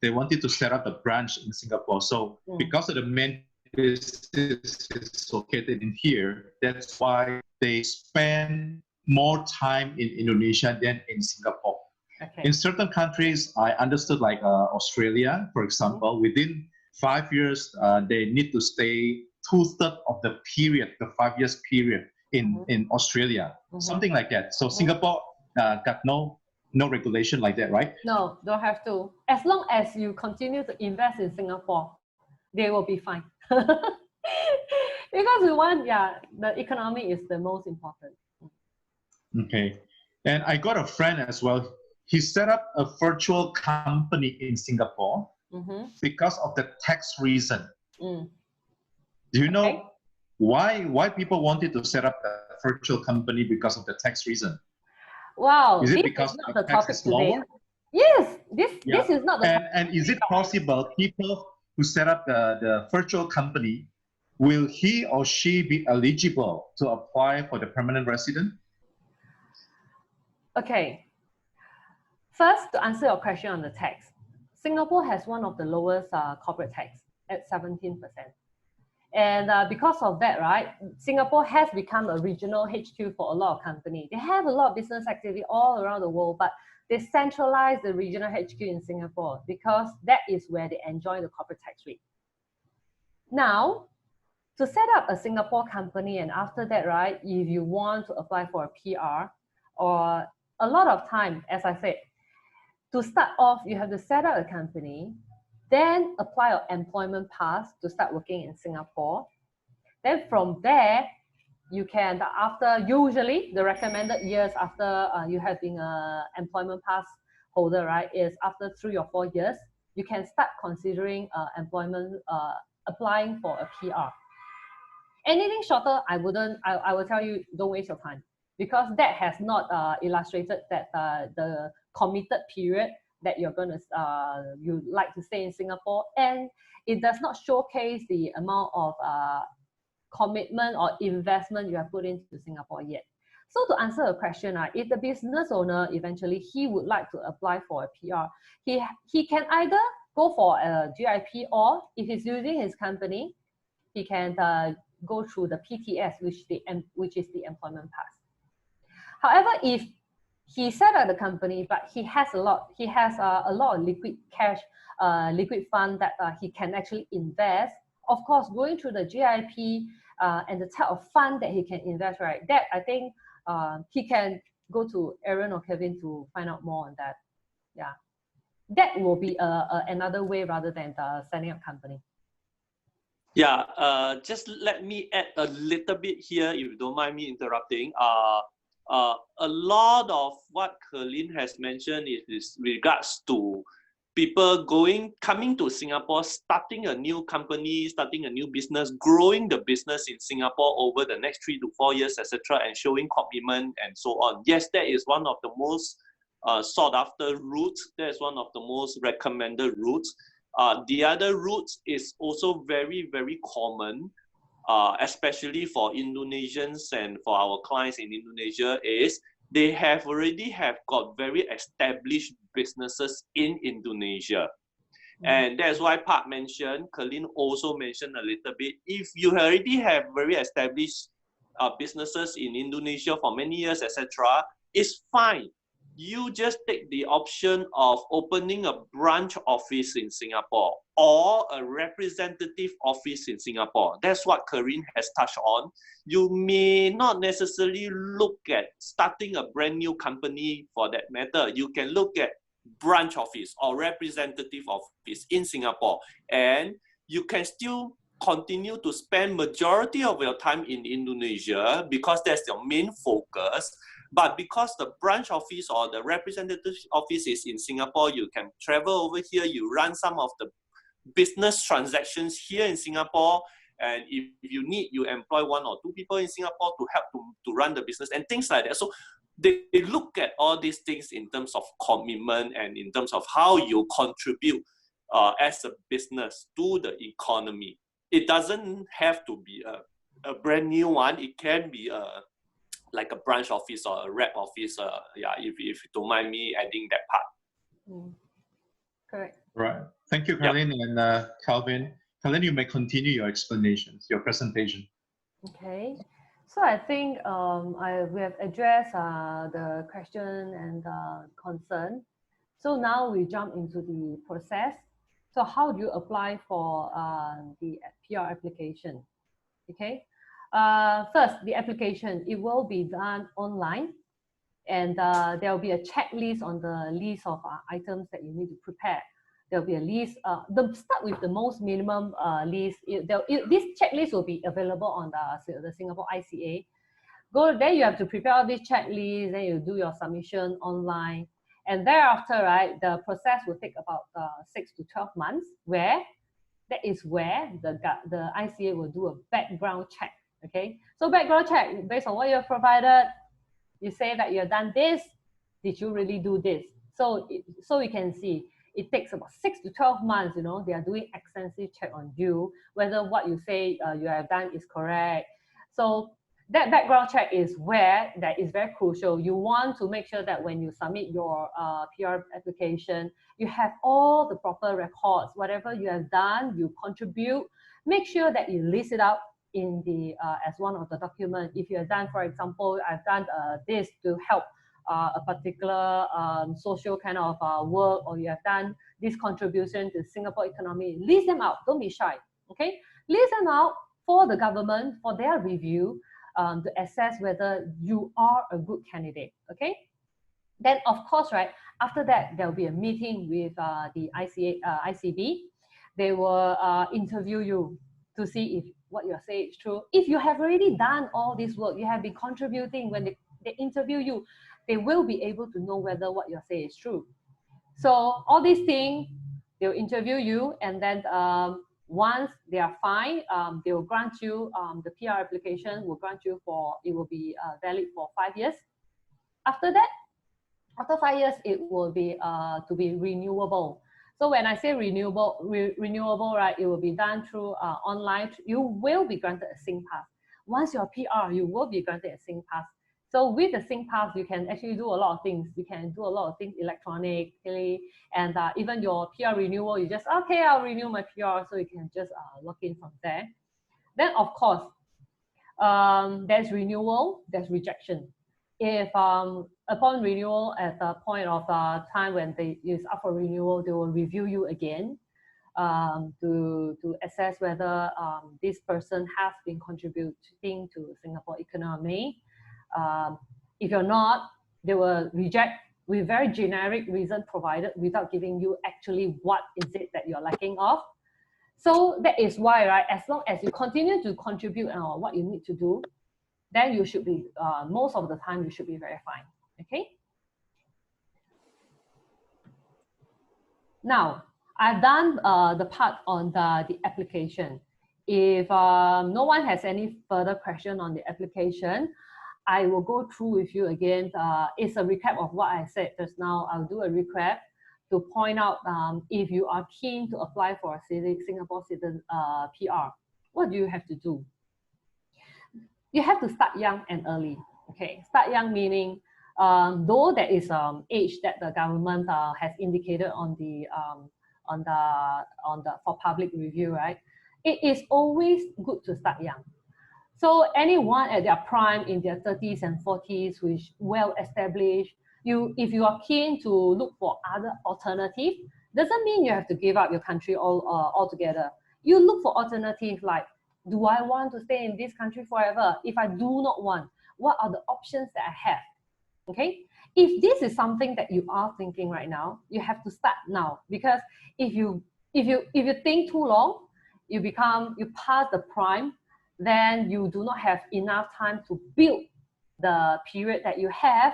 they wanted to set up a branch in Singapore. So because of the main business is located in here, that's why they spend more time in Indonesia than in Singapore. Okay. In certain countries, I understood, like Australia, for example, within 5 years, they need to stay 2/3 of the period, the 5 years period in Australia, something like that. So Singapore got no regulation like that, right? No, don't have to. As long as you continue to invest in Singapore, they will be fine. Because we want, the economy is the most important. Okay. And I got a friend as well. He set up a virtual company in Singapore because of the tax reason. Do you know why people wanted to set up a virtual company because of the tax reason? Wow. Is it because the tax is lower? Yes, this is not the topic. And is it possible people who set up the virtual company, will he or she be eligible to apply for the permanent resident? Okay. First, to answer your question on the tax, Singapore has one of the lowest corporate tax at 17%. And because of that, right, Singapore has become a regional HQ for a lot of companies. They have a lot of business activity all around the world, but they centralize the regional HQ in Singapore because that is where they enjoy the corporate tax rate. Now, to set up a Singapore company, and after that, right, if you want to apply for a PR, or a lot of time, as I said, to start off, you have to set up a company, then apply your employment pass to start working in Singapore. Then from there, you can, after usually the recommended years after you have been an employment pass holder, right, is after 3 or 4 years, you can start considering applying for a PR. Anything shorter, I will tell you, don't waste your time, because that has not illustrated that the committed period that you're going to you like to stay in Singapore, and it does not showcase the amount of commitment or investment you have put into Singapore yet. So to answer a question, if the business owner eventually he would like to apply for a PR, he can either go for a GIP, or if he's using his company, he can go through the PTS, which is the employment pass. However, if he set up the company, but he has a lot of liquid cash, liquid fund that he can actually invest. Of course, going through the GIP and the type of fund that he can invest, right? That I think he can go to Aaron or Kevin to find out more on that. Yeah, that will be another way rather than setting up company. Yeah, just let me add a little bit here, if you don't mind me interrupting. A lot of what Colleen has mentioned is regards to people coming to Singapore, starting a new company, starting a new business, growing the business in Singapore over the next 3 to 4 years, etc., and showing commitment and so on. Yes, that is one of the most sought after routes. That is one of the most recommended routes. The other routes is also very, very common, especially for Indonesians and for our clients in Indonesia, is they already have got very established businesses in Indonesia. And that's why Park mentioned, Colleen also mentioned a little bit, if you already have very established businesses in Indonesia for many years, etc., it's fine. You just take the option of opening a branch office in Singapore or a representative office in Singapore. That's what Corinne has touched on. You may not necessarily look at starting a brand new company for that matter. You can look at branch office or representative office in Singapore, and you can still continue to spend majority of your time in Indonesia because that's your main focus. But because the branch office or the representative office is in Singapore, you can travel over here, you run some of the business transactions here in Singapore, and if you need, you employ 1 or 2 people in Singapore to help to run the business and things like that. So they look at all these things in terms of commitment and in terms of how you contribute as a business to the economy. It doesn't have to be a brand new one. It can be like a branch office or a rep office. Yeah, if you don't mind me adding that part. Correct. Right. Thank you, Colleen and Calvin. Colleen, you may continue your explanations, your presentation. Okay. So I think we have addressed the question and concern. So now we jump into the process. So how do you apply for the PR application? Okay. First, the application, it will be done online, and there will be a checklist on the list of items that you need to prepare. There will be a list. Start with the most minimum list. This checklist will be available on the Singapore ICA. Go there, you have to prepare all this checklist, then you do your submission online. And thereafter, right, the process will take about 6 to 12 months, that is where the ICA will do a background check. Okay, so background check based on what you have provided. You say that you have done this. Did you really do this? So you can see it takes about 6 to 12 months. You know, they are doing extensive check on you whether what you say you have done is correct. So that background check is where that is very crucial. You want to make sure that when you submit your PR application, you have all the proper records. Whatever you have done, you contribute. Make sure that you list it out in the as one of the documents. If you have done, for example, I've done this to help a particular social kind of work, or you have done this contribution to Singapore economy, list them out. Don't be shy. Okay, list them out for the government for their review to assess whether you are a good candidate. Okay, then of course, right after that there will be a meeting with the ICB. They will interview you to see if what you say is true. If you have already done all this work, you have been contributing, when they interview you, they will be able to know whether what you say is true. So all these things, they'll interview you, and then once they are fine, they will grant you, the PR application will grant you it will be valid for 5 years. After that, after 5 years, it will be to be renewable. So when I say renewable, right, it will be done through online. You will be granted a SingPass. Once you're PR, you will be granted a SingPass. So with the SingPass, you can actually do a lot of things. You can do a lot of things electronically, and even your PR renewal, you just, okay, I'll renew my PR, so you can just log in from there. Then of course, there's renewal, there's rejection. If upon renewal, at the point of time when they is up for renewal, they will review you again to assess whether this person has been contributing to Singapore economy. If you're not, they will reject with very generic reason provided without giving you actually what is it that you're lacking of. So that is why, right, as long as you continue to contribute on what you need to do, then you should be, most of the time, you should be very fine, okay? Now, I've done the part on the application. If no one has any further question on the application, I will go through with you again. It's a recap of what I said just now. I'll do a recap to point out if you are keen to apply for a Singapore citizen PR, what do you have to do? You have to start young and early. Okay, start young meaning though there is age that the government has indicated on the for public review, right? It is always good to start young. So anyone at their prime in their 30s and 40s who is well established, if you are keen to look for other alternatives, doesn't mean you have to give up your country altogether. You look for alternatives like, do I want to stay in this country forever? If I do not want, what are the options that I have? Okay, if this is something that you are thinking right now, you have to start now, because if you think too long, you pass the prime, then you do not have enough time to build the period that you have.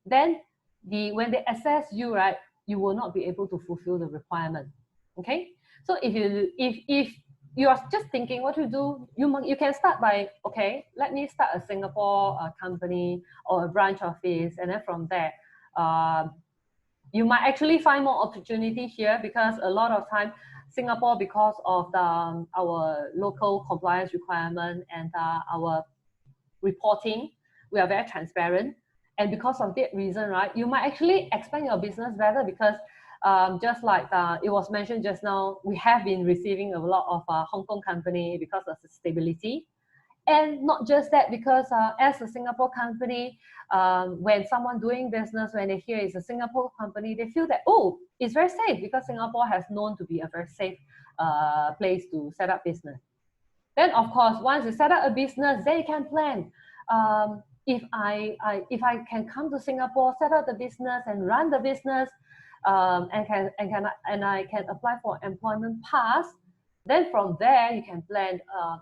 Then when they assess you, right, you will not be able to fulfill the requirement. Okay, so if you are just thinking what to do, you can start by, okay, let me start a Singapore company or a branch office, and then from there, you might actually find more opportunity here, because a lot of time Singapore, because of our local compliance requirement and our reporting, we are very transparent. And because of that reason, right, you might actually expand your business better, because just like it was mentioned just now, we have been receiving a lot of Hong Kong company because of the stability. And not just that, because as a Singapore company, when someone doing business, when they hear it's a Singapore company, they feel that, oh, it's very safe, because Singapore has known to be a very safe place to set up business. Then, of course, once you set up a business, then you can plan. If I can come to Singapore, set up the business and run the business, and I can apply for employment pass, then from there you can plan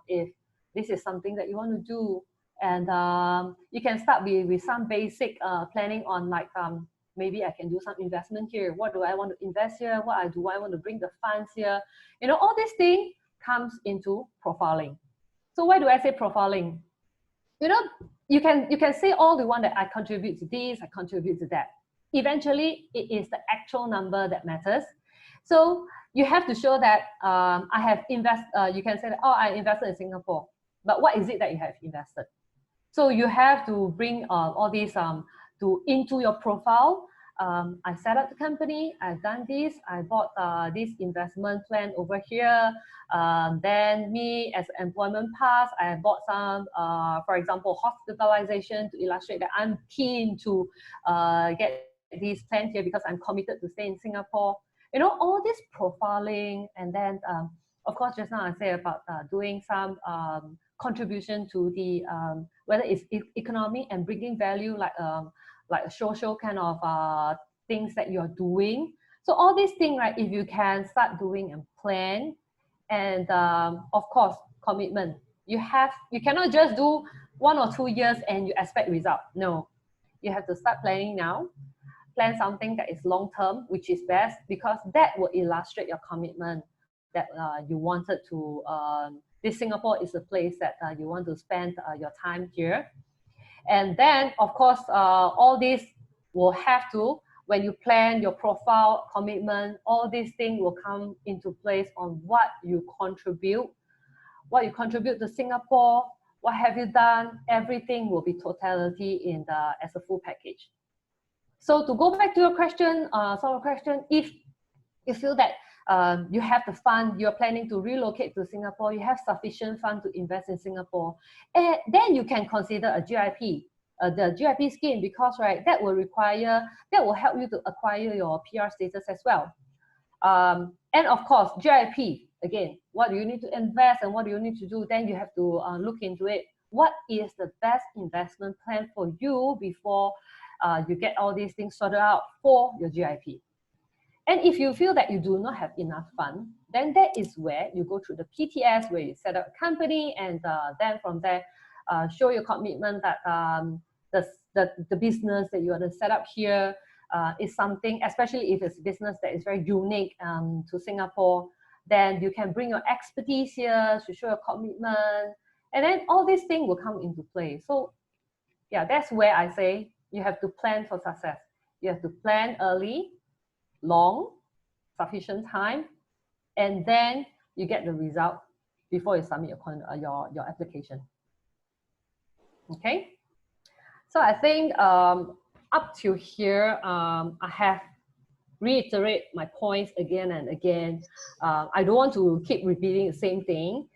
if this is something that you want to do, and you can start with some basic planning on, like, maybe I can do some investment here. What do I want to invest here? What do I want to bring the funds here? You know, all these things comes into profiling. So why do I say profiling? You know, you can say all the one that I contribute to this, I contribute to that. Eventually, it is the actual number that matters. So you have to show that I have you can say that, oh, I invested in Singapore. But what is it that you have invested? So you have to bring all these into your profile. I set up the company, I've done this, I bought this investment plan over here. Then me as employment pass, I bought some, for example, hospitalization to illustrate that I'm keen to get this plan here because I'm committed to stay in Singapore. You know, all this profiling, and then of course, just now I say about doing some contribution to the whether it's economy and bringing value, like a social kind of things that you're doing. So all these things, right, if you can start doing and plan, and of course, commitment. You cannot just do 1 or 2 years and you expect result. No, you have to start planning now. Plan something that is long term, which is best, because that will illustrate your commitment that you wanted to. This Singapore is a place that you want to spend your time here. And then, of course, all this will have to, when you plan your profile, commitment, all these things will come into place on what you contribute to Singapore, what have you done, everything will be totality as a full package. So to go back to your question, if you feel that you have the fund, you're planning to relocate to Singapore, you have sufficient fund to invest in Singapore, and then you can consider a GIP, the GIP scheme, because right, that will help you to acquire your PR status as well. And of course, GIP, again, what do you need to invest and what do you need to do? Then you have to look into it. What is the best investment plan for you before you get all these things sorted out for your GIP? And if you feel that you do not have enough fund, then that is where you go through the PTS, where you set up a company, and then from there, show your commitment that the business that you want to set up here is something, especially if it's a business that is very unique to Singapore, then you can bring your expertise here to show your commitment, and then all these things will come into play. So yeah, that's where I say you have to plan for success. You have to plan early, long, sufficient time, and then you get the result before you submit your application. Okay, so I think up to here, I have reiterate my points again and again. I don't want to keep repeating the same thing.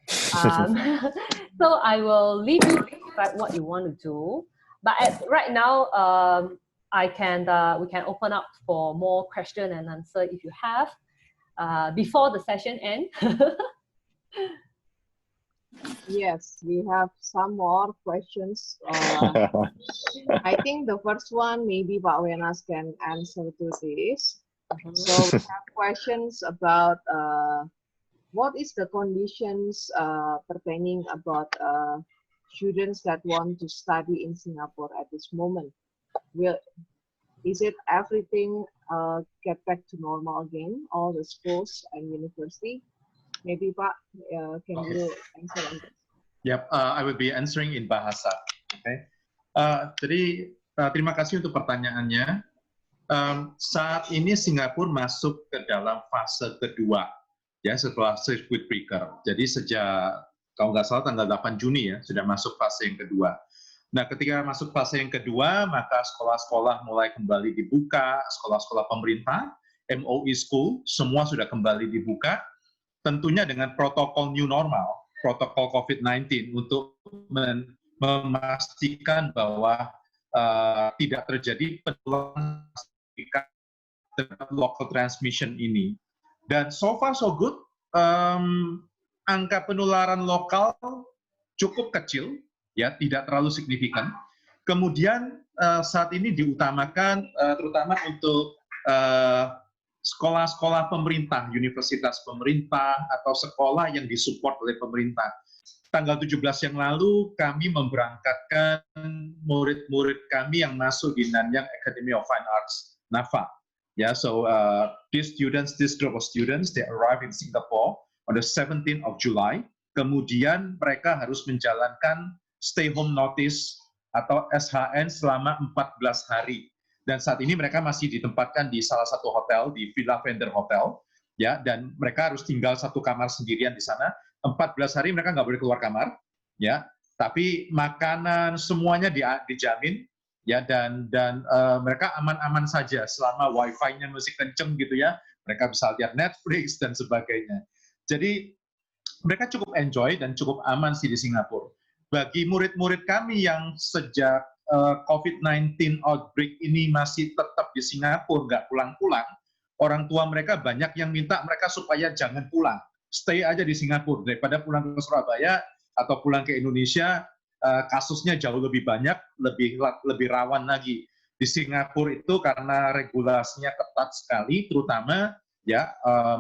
So I will leave you to decide what you want to do. But right now, we can open up for more question and answer if you have before the session ends. Yes, we have some more questions. I think the first one, maybe Pak Wenas can answer to this. So we have questions about what is the conditions pertaining about students that want to study in Singapore at this moment? Is it everything get back to normal again, all the schools and university? Maybe Pak, can you answer on this? Yep, I will be answering in bahasa. Okay. Jadi terima kasih untuk pertanyaannya. Saat ini Singapura masuk ke dalam fase kedua, ya, setelah circuit breaker. Jadi sejak, kalau nggak salah tanggal 8 Juni ya, sudah masuk fase yang kedua. Nah, ketika masuk fase yang kedua, maka sekolah-sekolah mulai kembali dibuka, sekolah-sekolah pemerintah, MOE school, semua sudah kembali dibuka, tentunya dengan protokol new normal, protokol COVID-19 untuk memastikan bahwa tidak terjadi penularan local transmission ini. Dan so far so good, angka penularan lokal cukup kecil, ya, tidak terlalu signifikan. Kemudian saat ini diutamakan terutama untuk sekolah-sekolah pemerintah, universitas pemerintah, atau sekolah yang disupport oleh pemerintah. Tanggal 17 yang lalu kami memberangkatkan murid-murid kami yang masuk di Nanyang Academy of Fine Arts, NAFA. Yeah, so this group of students, they arrive in Singapore on the 17th of July. Kemudian mereka harus menjalankan stay home notice atau SHN selama 14 hari. Dan saat ini mereka masih ditempatkan di salah satu hotel, di Villa Vendor Hotel, ya, dan mereka harus tinggal satu kamar sendirian di sana. 14 hari mereka nggak boleh keluar kamar, ya, tapi makanan semuanya dijamin, ya, dan mereka aman-aman saja selama wifi-nya masih kenceng gitu ya. Mereka bisa lihat Netflix dan sebagainya. Jadi mereka cukup enjoy dan cukup aman sih di Singapura. Bagi murid-murid kami yang sejak COVID-19 outbreak ini masih tetap di Singapura, nggak pulang-pulang, orang tua mereka banyak yang minta mereka supaya jangan pulang, stay aja di Singapura, daripada pulang ke Surabaya atau pulang ke Indonesia, kasusnya jauh lebih banyak, lebih rawan lagi. Di Singapura itu karena regulasinya ketat sekali, terutama ya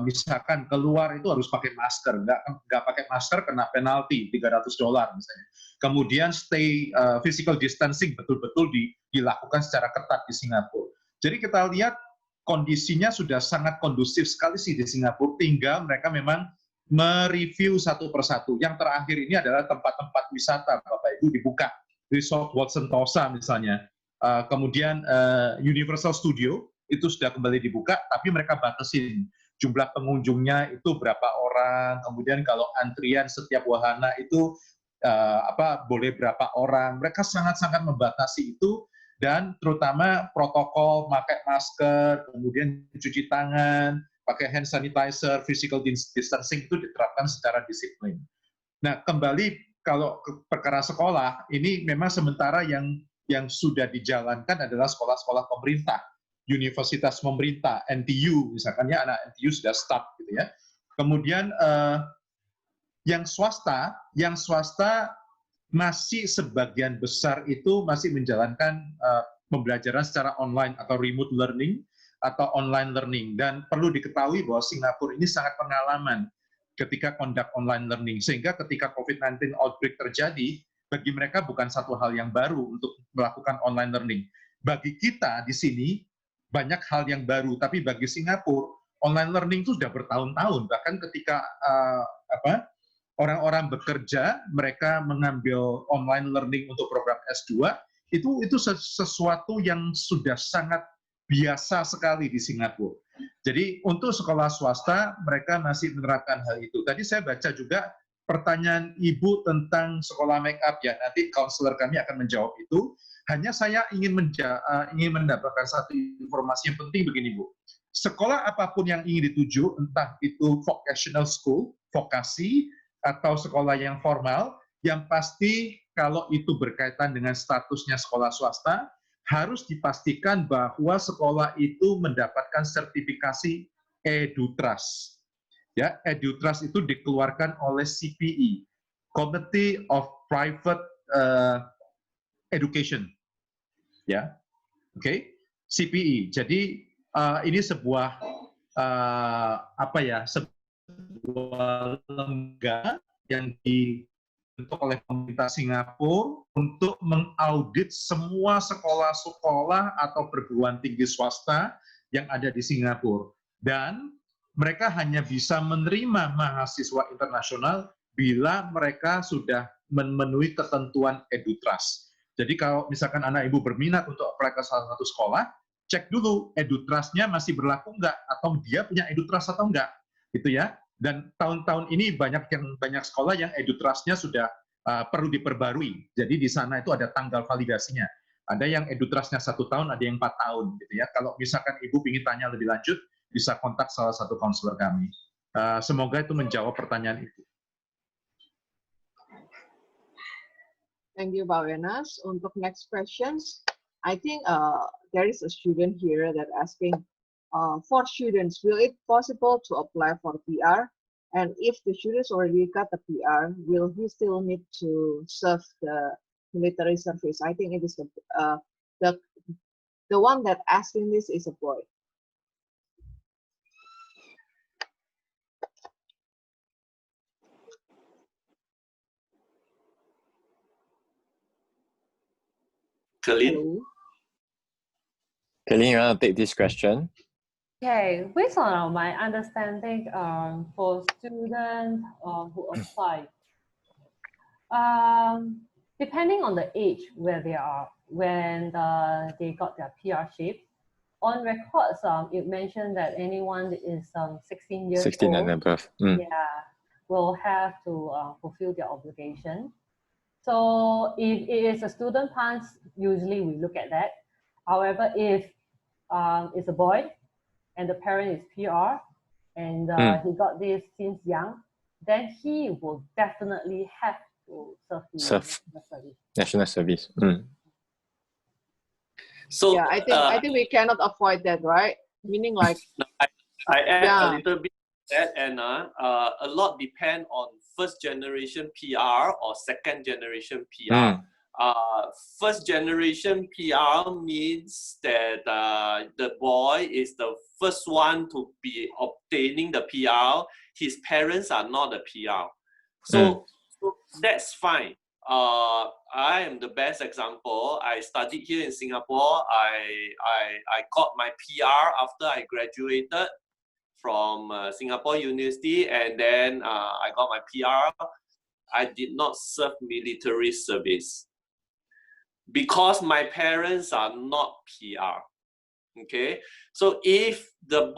misalkan keluar itu harus pakai masker, nggak pakai masker kena penalti $300 misalnya. Kemudian stay physical distancing betul-betul dilakukan secara ketat di Singapura. Jadi kita lihat kondisinya sudah sangat kondusif sekali sih di Singapura, tinggal mereka memang mereview satu persatu. Yang terakhir ini adalah tempat-tempat wisata, Bapak Ibu, dibuka. Resort World Sentosa misalnya. Kemudian Universal Studio itu sudah kembali dibuka, tapi mereka batasin jumlah pengunjungnya itu berapa orang, kemudian kalau antrian setiap wahana itu boleh berapa orang. Mereka sangat-sangat membatasi itu, dan terutama protokol pakai masker, kemudian cuci tangan, pakai hand sanitizer, physical distancing itu diterapkan secara disiplin. Nah, kembali kalau ke perkara sekolah, ini memang sementara yang sudah dijalankan adalah sekolah-sekolah pemerintah, universitas pemerintah, NTU, misalkan ya, anak NTU sudah start gitu ya. Kemudian yang swasta masih sebagian besar itu masih menjalankan pembelajaran secara online atau remote learning, atau online learning. Dan perlu diketahui bahwa Singapura ini sangat pengalaman ketika conduct online learning, sehingga ketika COVID-19 outbreak terjadi, bagi mereka bukan satu hal yang baru untuk melakukan online learning. Bagi kita di sini, banyak hal yang baru, tapi bagi Singapura, online learning itu sudah bertahun-tahun. Bahkan ketika orang-orang bekerja, mereka mengambil online learning untuk program S2, itu sesuatu yang sudah sangat biasa sekali di Singapura. Jadi untuk sekolah swasta, mereka masih menerapkan hal itu. Tadi saya baca juga pertanyaan Ibu tentang sekolah make up, ya, nanti konselor kami akan menjawab itu. Hanya saya ingin mendapatkan satu informasi yang penting begini, Bu. Sekolah apapun yang ingin dituju, entah itu vocational school, vokasi, atau sekolah yang formal, yang pasti kalau itu berkaitan dengan statusnya sekolah swasta, harus dipastikan bahwa sekolah itu mendapatkan sertifikasi EduTrust. Ya, EduTrust itu dikeluarkan oleh CPE, Committee of Private Education. Ya, oke, CPE. Jadi ini sebuah sebuah lembaga yang dibentuk oleh pemerintah Singapura untuk mengaudit semua sekolah-sekolah atau perguruan tinggi swasta yang ada di Singapura. Dan mereka hanya bisa menerima mahasiswa internasional bila mereka sudah memenuhi ketentuan EduTrust. Jadi kalau misalkan anak ibu berminat untuk apply ke salah satu sekolah, cek dulu EduTrust-nya masih berlaku enggak, atau dia punya EduTrust atau enggak, gitu ya. Dan tahun-tahun ini banyak sekolah yang EduTrust-nya sudah perlu diperbarui. Jadi di sana itu ada tanggal validasinya. Ada yang EduTrust-nya 1 tahun, ada yang 4 tahun, gitu ya. Kalau misalkan ibu ingin tanya lebih lanjut, bisa kontak salah satu konselor kami. Semoga itu menjawab pertanyaan itu. Thank you, Pak Wenas. Untuk next questions, I think there is a student here that asking, for students, will it possible to apply for PR? And if the students already got the PR, will he still need to serve the military service? I think it is the one that asking this is a boy. Colleen? Colleen, you want to take this question? Okay, based on my understanding, for students who apply, depending on the age where they are, when they got their PR shape, on records, it mentioned that anyone that is 16 years 16 old, and above. yeah, will have to fulfill their obligation. So if it is a student pass, usually we look at that. However, if it's a boy and the parent is PR and he got this since young, then he will definitely have to serve the national service. So yeah, I think we cannot avoid that, right? Meaning like I add a little bit to that, Anna. A lot depend on first generation PR or second generation PR. First generation PR means that the boy is the first one to be obtaining the PR. His parents are not a PR. So that's fine. I am the best example. I studied here in Singapore. I got my PR after I graduated from Singapore University, and then I got my PR. I did not serve military service because my parents are not PR. Okay, so if the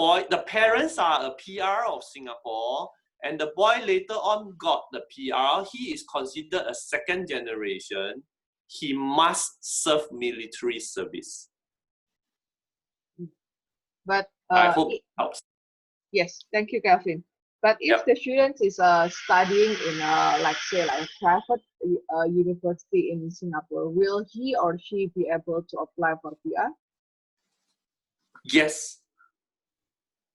parents are a PR of Singapore, and the boy later on got the PR, he is considered a second generation. He must serve military service. But I hope it helps. Yes, thank you, Calvin. But if the student is studying in like say like a private university in Singapore, will he or she be able to apply for PR? Yes.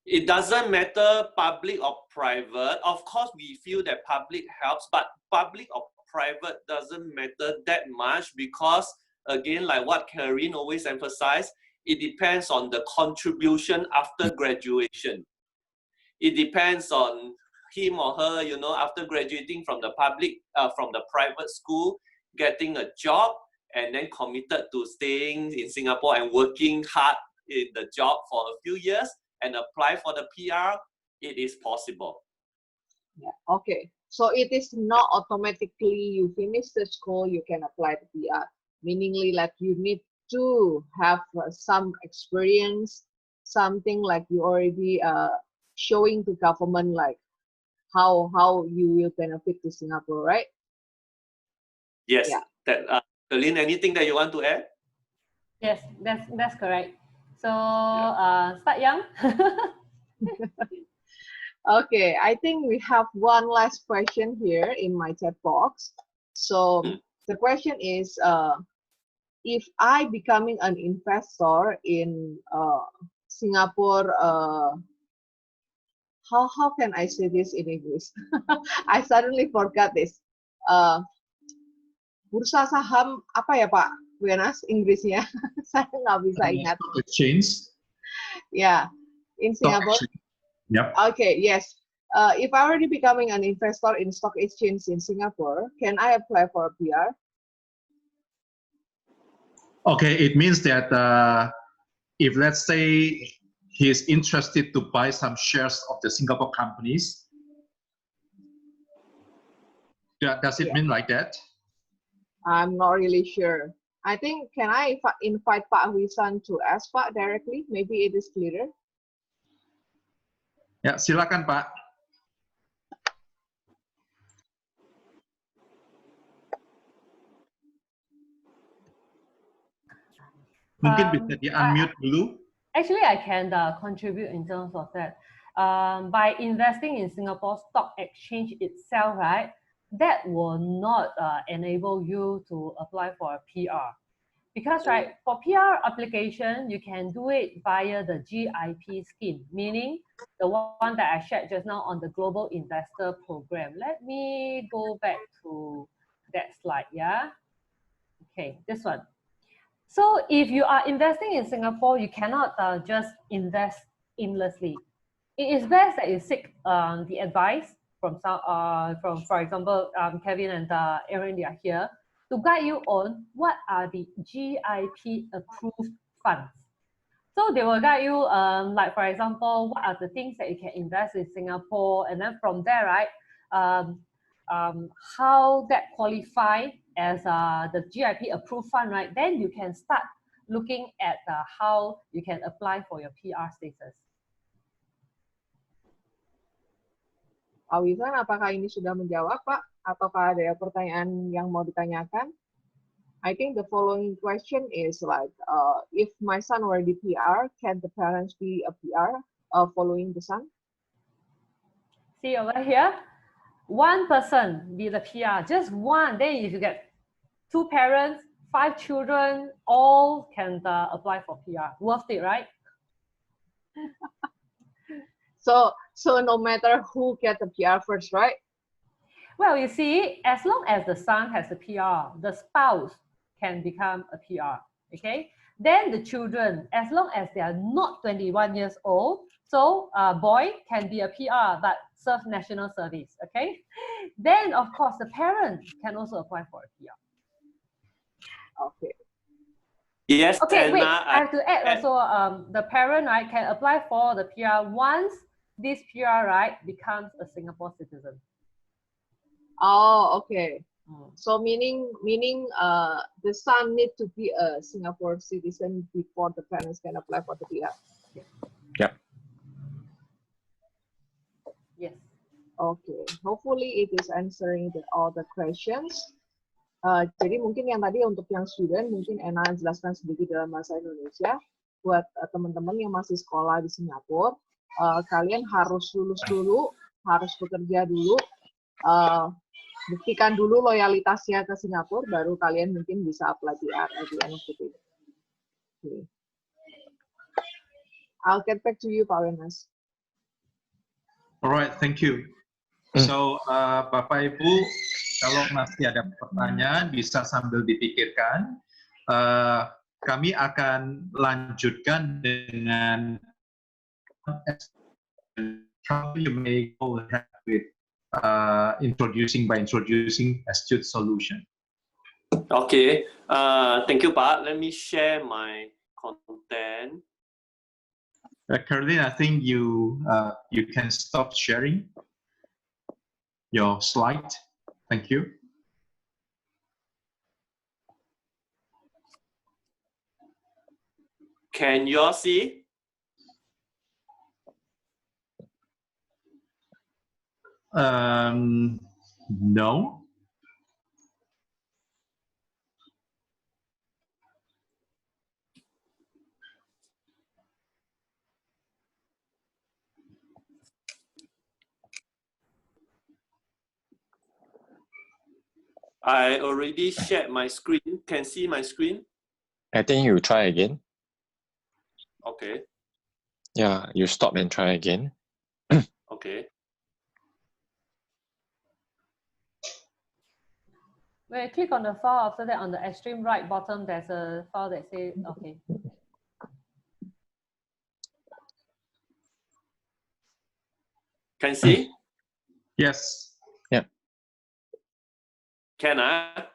It doesn't matter public or private. Of course, we feel that public helps, but public or private doesn't matter that much because, again, like what Karine always emphasized, it depends on the contribution after graduation. It depends on him or her, you know, after graduating from the private school, getting a job, and then committed to staying in Singapore and working hard in the job for a few years and apply for the PR. It is possible. Yeah. Okay. So it is not automatically you finish the school, you can apply the PR. Meaningly, like you need to have some experience, something like you already showing to government, like how you will benefit to Singapore, right? Yes. Yeah. That, Colleen, anything that you want to add? Yes, that's correct. So start young. Okay, I think we have one last question here in my chat box. So the question is, if I becoming an investor in Singapore, how can I say this in English? I suddenly forgot this. Bursa saham apa ya Pak Buenas Inggrisnya? Saya nggak bisa ingat. Exchange. Yeah, in Singapore. Yep. Okay, yes. If I already becoming an investor in stock exchange in Singapore, can I apply for a PR? Okay, it means that if let's say he's interested to buy some shares of the Singapore companies, does it mean like that? I'm not really sure. I think, can I invite Pak Hwisan to ask Pak directly? Maybe it is clearer. Ya, silakan Pak. Mungkin bisa di-unmute dulu. Actually, I can contribute in terms of that. By investing in Singapore Stock Exchange itself, right, that will not enable you to apply for a PR. Because, right, for PR application, you can do it via the GIP scheme, meaning the one that I shared just now on the Global Investor Program. Let me go back to that slide, yeah? Okay, this one. So if you are investing in Singapore, you cannot just invest aimlessly. It is best that you seek the advice from for example, Kevin and Aaron, they are here to guide you on what are the GIP approved funds. So they will guide you, like for example, what are the things that you can invest in Singapore, and then from there, right, how that qualify as the GIP approved fund, right? Then you can start looking at how you can apply for your PR status. Pak Hwisan, apakah ini sudah menjawab, Pak? Ataukah ada pertanyaan yang mau ditanyakan? I think the following question is like, if my son already PR, can the parents be a PR following the son? See over here, one person be the PR, just one. Then if you get 2 parents, 5 children, all can apply for PR. Worth it, right? So no matter who gets the PR first, right? Well, you see, as long as the son has a PR, the spouse can become a PR, okay? Then the children, as long as they are not 21 years old, so boy can be a PR but serve national service, okay? Then, of course, the parent can also apply for a PR. Okay. Yes, okay, wait, Anna, I have to add also, the parent, right, can apply for the PR once this PR, right, becomes a Singapore citizen. Oh, okay. So meaning the son need to be a Singapore citizen before the parents can apply for the PR. Yeah. Yes. Okay. Hopefully it is answering all the questions. Jadi mungkin yang tadi untuk yang student mungkin Ena jelaskan sedikit dalam bahasa Indonesia. Buat teman-teman yang masih sekolah di Singapura, kalian harus lulus dulu, harus bekerja dulu. Buktikan dulu loyalitasnya ke Singapura, baru kalian mungkin bisa apply PR at the end of the day. Okay. I'll get back to you, Pak Wenas. Alright, thank you. So, Bapak Ibu, kalau masih ada pertanyaan bisa sambil dipikirkan. kami akan lanjutkan dengan you may go ahead with introducing astute solution. Okay, thank you, Pak. Let me share my content. Caroline, I think you can stop sharing your slide. Thank you. Can you all see? No. I already shared my screen. Can see my screen? I think you try again. Okay. Yeah, you stop and try again. Okay. When I click on the file, after that on the extreme right bottom, there's a file that says, okay. Can see? Yes. Yeah. Can I?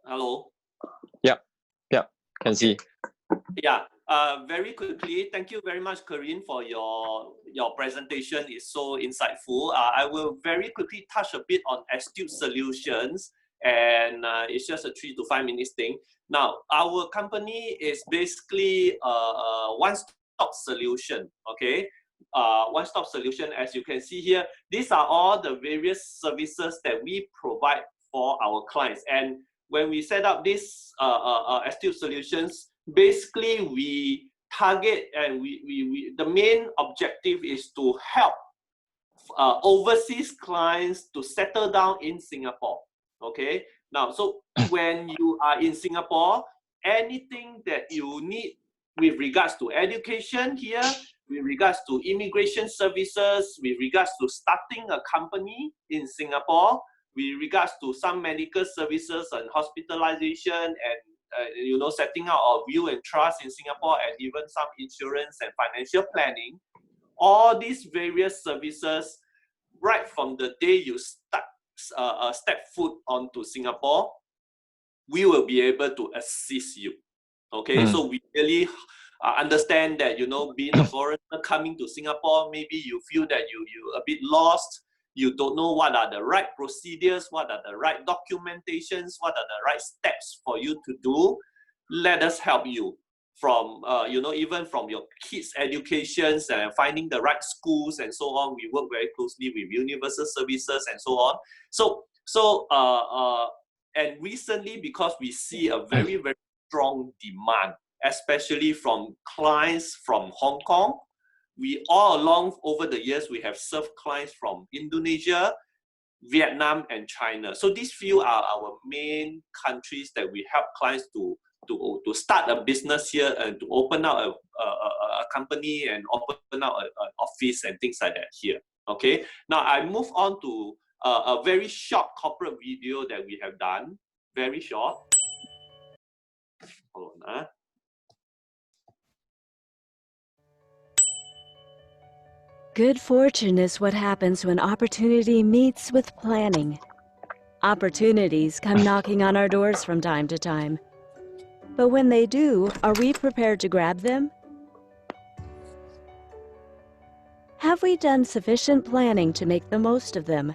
Hello? Yeah, can see. Yeah, very quickly, thank you very much, Corinne, for your presentation. It's so insightful. I will very quickly touch a bit on astute solutions, and it's just a 3 to 5 minutes thing. Now, our company is basically a one-stop solution, okay? One-stop solution, as you can see here. These are all the various services that we provide for our clients. And when we set up these astute solutions, basically we target and the main objective is to help overseas clients to settle down in Singapore. Okay, now so when you are in Singapore, anything that you need with regards to education here, with regards to immigration services, with regards to starting a company in Singapore, with regards to some medical services and hospitalization and setting out of will and trust in Singapore, and even some insurance and financial planning, all these various services, right from the day you step foot onto Singapore, we will be able to assist you. Okay, so we really understand that, being a foreigner coming to Singapore, maybe you feel that you're a bit lost. You don't know what are the right procedures, what are the right documentations, what are the right steps for you to do. Let us help you from, even from your kids' educations and finding the right schools and so on. We work very closely with Universal Services and so on. And recently, because we see a very, very strong demand, especially from clients from Hong Kong, we all along over the years, we have served clients from Indonesia, Vietnam, and China. So these few are our main countries that we help clients to start a business here and to open up a company and open up an office and things like that here. Okay. Now I move on to a very short corporate video that we have done. Very short. Hold on. Good fortune is what happens when opportunity meets with planning. Opportunities come knocking on our doors from time to time. But when they do, are we prepared to grab them? Have we done sufficient planning to make the most of them?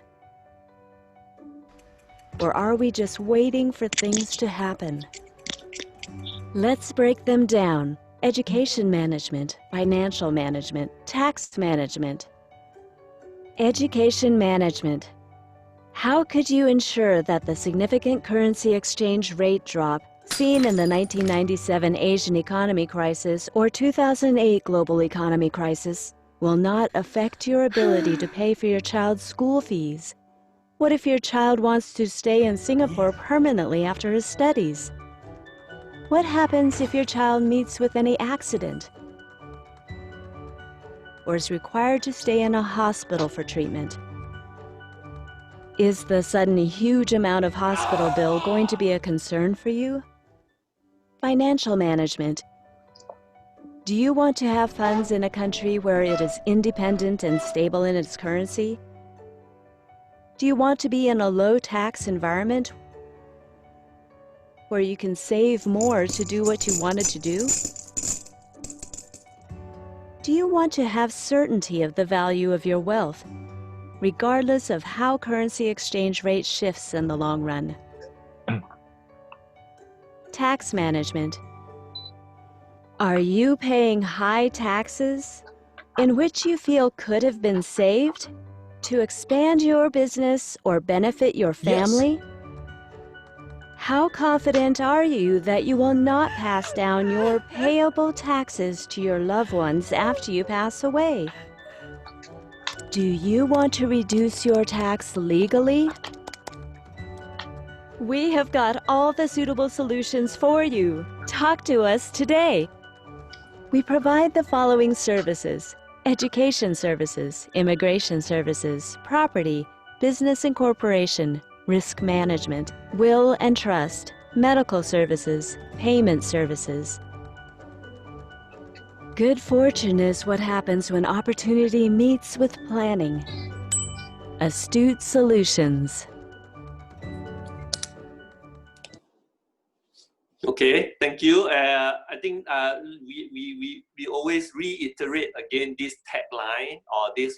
Or are we just waiting for things to happen? Let's break them down. Education management, financial management, tax management. Education management. How could you ensure that the significant currency exchange rate drop seen in the 1997 Asian economy crisis or 2008 global economy crisis will not affect your ability to pay for your child's school fees? What if your child wants to stay in Singapore permanently after his studies? What happens if your child meets with any accident or is required to stay in a hospital for treatment? Is the sudden huge amount of hospital bill going to be a concern for you? Financial management. Do you want to have funds in a country where it is independent and stable in its currency? Do you want to be in a low-tax environment where you can save more to do what you wanted to do? Do you want to have certainty of the value of your wealth, regardless of how currency exchange rate shifts in the long run? Tax management. Are you paying high taxes in which you feel could have been saved to expand your business or benefit your family? How confident are you that you will not pass down your payable taxes to your loved ones after you pass away? Do you want to reduce your tax legally? We have got all the suitable solutions for you. Talk to us today. We provide the following services: education services, immigration services, property, business incorporation, risk management, will and trust, medical services, payment services. Good fortune is what happens when opportunity meets with planning. Astute Solutions. Okay, thank you. I think we always reiterate again this tagline, or this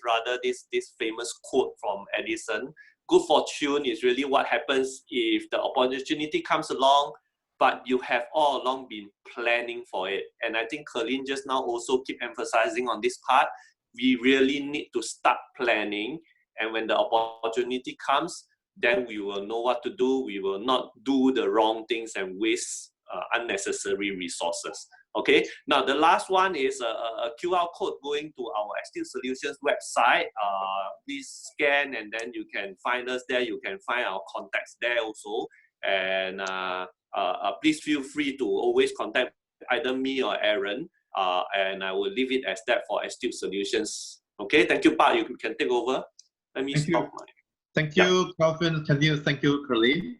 famous quote from Edison. Good fortune is really what happens if the opportunity comes along, but you have all along been planning for it. And I think Kerlin just now also keep emphasizing on this part. We really need to start planning, and when the opportunity comes, then we will know what to do. We will not do the wrong things and waste unnecessary resources. Okay, now the last one is a QR code going to our Astute Solutions website. Please scan, and then you can find us there. You can find our contacts there also. And please feel free to always contact either me or Aaron. And I will leave it as that for Astute Solutions. Okay, thank you, Pa. You can take over. Let me stop my. Thank you, Calvin. Thank you, Kerlin.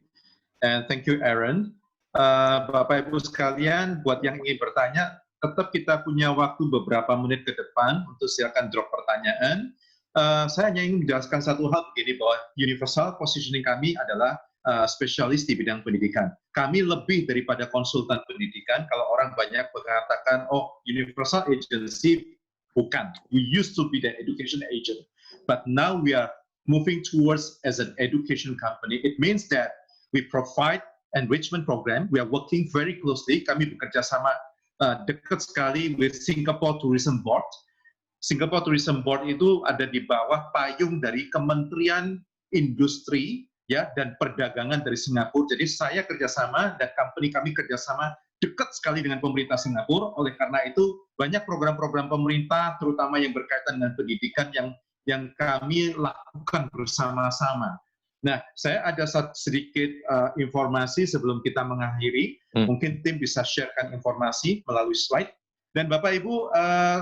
And thank you, Aaron. Bapak Ibu sekalian, buat yang ingin bertanya, tetap kita punya waktu beberapa menit ke depan untuk silakan drop pertanyaan. Saya hanya ingin menjelaskan satu hal begini, bahwa Universal positioning kami adalah spesialis di bidang pendidikan. Kami lebih daripada konsultan pendidikan. Kalau orang banyak mengatakan, oh, Universal Agency, bukan. We used to be the education agent, but now we are moving towards as an education company. It means that we provide enrichment program. We are working very closely. Kami bekerja sama dekat sekali with Singapore Tourism Board. Singapore Tourism Board itu ada di bawah payung dari Kementerian Industri ya dan Perdagangan dari Singapura. Jadi saya kerjasama dan company kami kerjasama dekat sekali dengan pemerintah Singapura. Oleh karena itu banyak program-program pemerintah, terutama yang berkaitan dengan pendidikan yang kami lakukan bersama-sama. Nah, saya ada sedikit informasi sebelum kita mengakhiri. Mungkin tim bisa sharekan informasi melalui slide. Dan Bapak Ibu,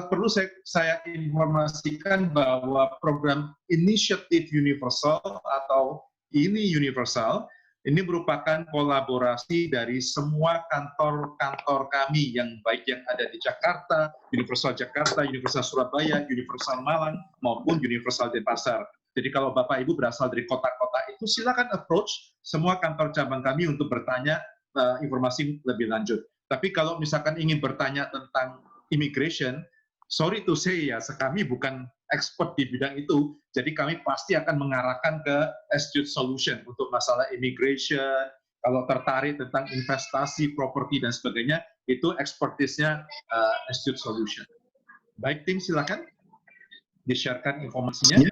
perlu saya informasikan bahwa program Initiative Universal atau INIUniversal ini merupakan kolaborasi dari semua kantor-kantor kami yang baik yang ada di Jakarta, Universal Jakarta, Universal Surabaya, Universal Malang, maupun Universal Denpasar. Jadi kalau Bapak Ibu berasal dari kota-kota itu, silakan approach semua kantor cabang kami untuk bertanya informasi lebih lanjut. Tapi kalau misalkan ingin bertanya tentang immigration, sorry to say ya, kami bukan expert di bidang itu, jadi kami pasti akan mengarahkan ke Astute Solution untuk masalah immigration. Kalau tertarik tentang investasi, properti, dan sebagainya, itu expertise-nya Astute Solution. Baik, tim silakan di-sharekan informasinya.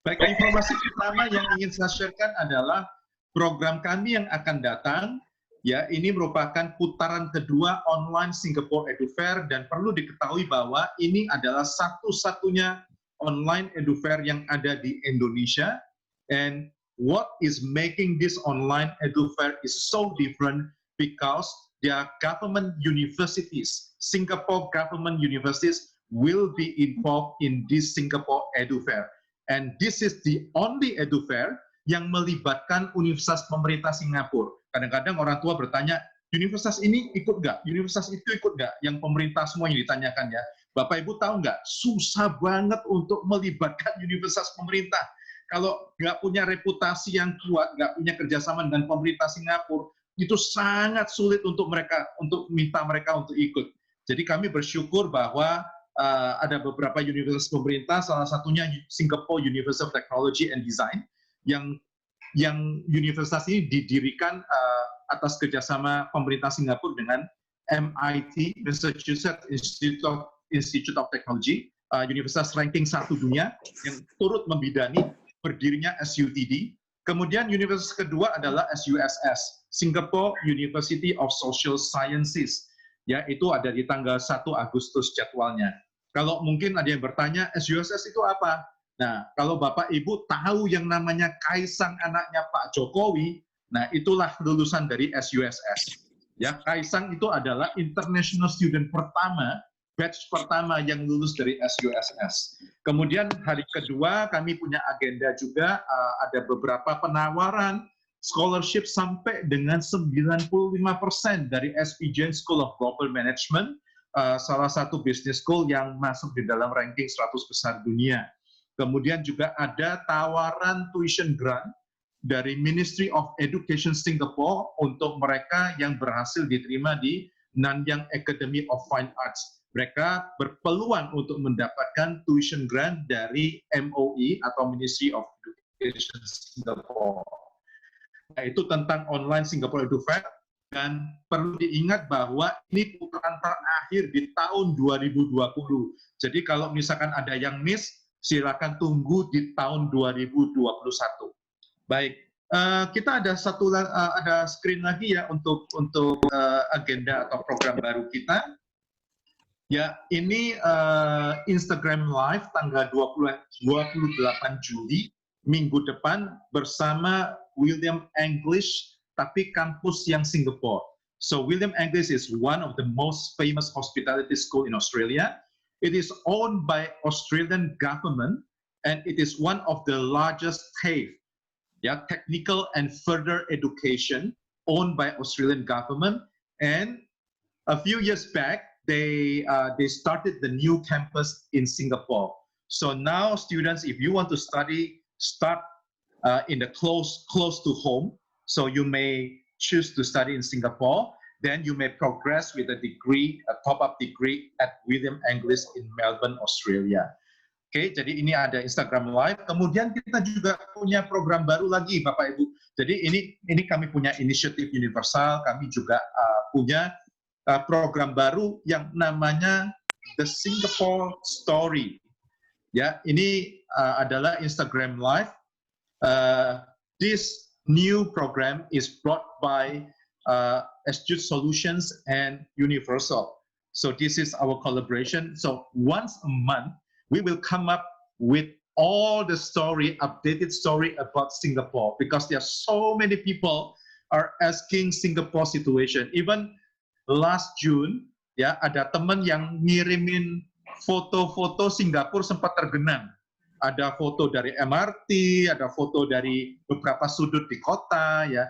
Baik, informasi pertama yang ingin saya sharekan adalah program kami yang akan datang. Ya, ini merupakan putaran kedua online Singapore Edu Fair, dan perlu diketahui bahwa ini adalah satu-satunya online Edu Fair yang ada di Indonesia. And what is making this online Edu Fair is so different because their government universities, Singapore government universities, will be involved in this Singapore Edu Fair. And this is the only edu fair yang melibatkan universitas pemerintah Singapura. Kadang-kadang orang tua bertanya, universitas ini ikut nggak? Universitas itu ikut nggak? Yang pemerintah semua yang ditanyakan ya. Bapak Ibu tahu nggak? Susah banget untuk melibatkan universitas pemerintah. Kalau nggak punya reputasi yang kuat, nggak punya kerjasama dengan pemerintah Singapura, itu sangat sulit untuk minta mereka untuk ikut. Jadi kami bersyukur bahwa ada beberapa universitas pemerintah, salah satunya Singapore Universal Technology and Design, yang universitas ini didirikan atas kerjasama pemerintah Singapura dengan MIT, Massachusetts Institute of Technology, universitas ranking 1 dunia yang turut membidani berdirinya SUTD. Kemudian universitas kedua adalah SUSS, Singapore University of Social Sciences. Ya, itu ada di tanggal 1 Agustus jadwalnya. Kalau mungkin ada yang bertanya, SUSS itu apa? Nah, kalau Bapak Ibu tahu yang namanya Kaisang anaknya Pak Jokowi, nah itulah lulusan dari SUSS. Ya, Kaisang itu adalah international student pertama, batch pertama yang lulus dari SUSS. Kemudian hari kedua kami punya agenda juga, ada beberapa penawaran scholarship sampai dengan 95% dari SPJ School of Global Management, salah satu business school yang masuk di dalam ranking 100 besar dunia. Kemudian juga ada tawaran tuition grant dari Ministry of Education Singapore untuk mereka yang berhasil diterima di Nanyang Academy of Fine Arts. Mereka berpeluang untuk mendapatkan tuition grant dari MOE atau Ministry of Education Singapore. Nah, itu tentang online Singapore Edu Fair, dan perlu diingat bahwa ini putaran terakhir di tahun 2020. Jadi kalau misalkan ada yang miss, silakan tunggu di tahun 2021. Baik, kita ada ada screen lagi ya untuk agenda atau program baru kita. Ya, ini Instagram Live tanggal 28 Juli, minggu depan bersama William English, tapi kampus yang Singapore. So William English is one of the most famous hospitality school in Australia. It is owned by Australian government, and it is one of the largest TAFE, yeah, technical and further education, owned by Australian government. And a few years back, they started the new campus in Singapore. So now students, if you want to study, start in the close to home. So you may choose to study in Singapore. Then you may progress with a degree, a top-up degree at William English in Melbourne, Australia. Oke, jadi ini ada Instagram Live. Kemudian kita juga punya program baru lagi, Bapak Ibu. Jadi ini kami punya INIUniversal. Kami juga punya program baru yang namanya The Singapore Story. Ya, ini adalah Instagram Live. This new program is brought by Astute Solutions and Universal. So this is our collaboration. So once a month, we will come up with all the updated story about Singapore, because there are so many people are asking Singapore situation. Even last June, ya, ada teman yang ngirimin foto-foto Singapura sempat tergenang. Ada foto dari MRT, ada foto dari beberapa sudut di kota, ya.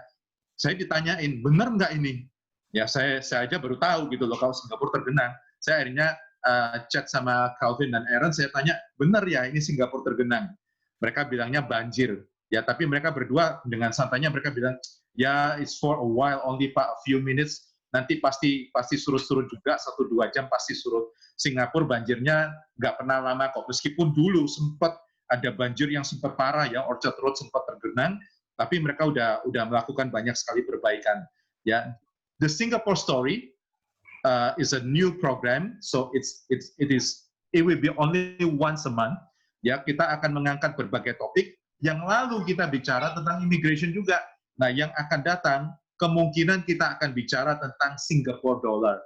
Saya ditanyain, benar nggak ini? Ya, saya aja baru tahu gitu loh kalau Singapura tergenang. Saya akhirnya chat sama Calvin dan Aaron, saya tanya, benar ya ini Singapura tergenang? Mereka bilangnya banjir. Ya, tapi mereka berdua dengan santainya mereka bilang, ya, it's for a while only, Pak, a few minutes. Nanti pasti surut-surut juga, 1-2 jam pasti surut. Singapura banjirnya nggak pernah lama kok, meskipun dulu sempat ada banjir yang sempat parah ya, Orchard Road sempat tergenang, tapi mereka udah melakukan banyak sekali perbaikan. Ya, The Singapore Story is a new program, so it will be only once a month. Ya, kita akan mengangkat berbagai topik. Yang lalu kita bicara tentang immigration juga. Nah, yang akan datang kemungkinan kita akan bicara tentang Singapore dollar.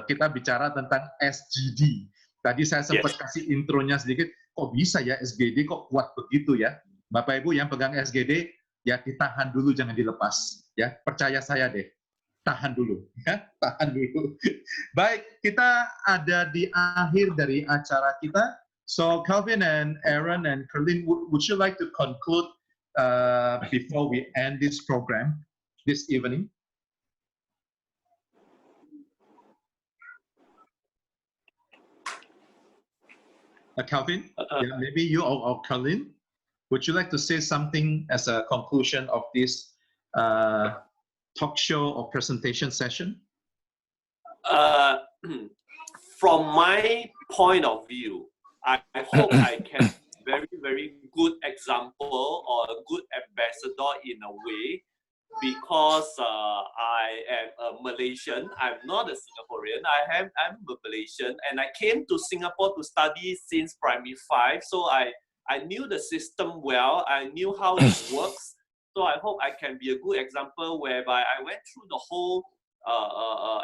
Kita bicara tentang SGD. Tadi saya sempat kasih intronya sedikit, kok bisa ya SGD kok kuat begitu ya? Bapak Ibu yang pegang SGD, ya ditahan dulu, jangan dilepas. Ya, percaya saya deh, tahan dulu. Ya, tahan dulu. Baik, kita ada di akhir dari acara kita. So Calvin and Aaron and Kerlin, would you like to conclude before we end this program this evening? Calvin, yeah, maybe you or Kerlin, would you like to say something as a conclusion of this talk show or presentation session? From my point of view, I hope I can be a very, very good example or a good ambassador in a way, because I am a Malaysian. I'm not a Singaporean. I'm a Malaysian, and I came to Singapore to study since primary 5. So I knew the system well. I knew how it works. So I hope I can be a good example whereby I went through the whole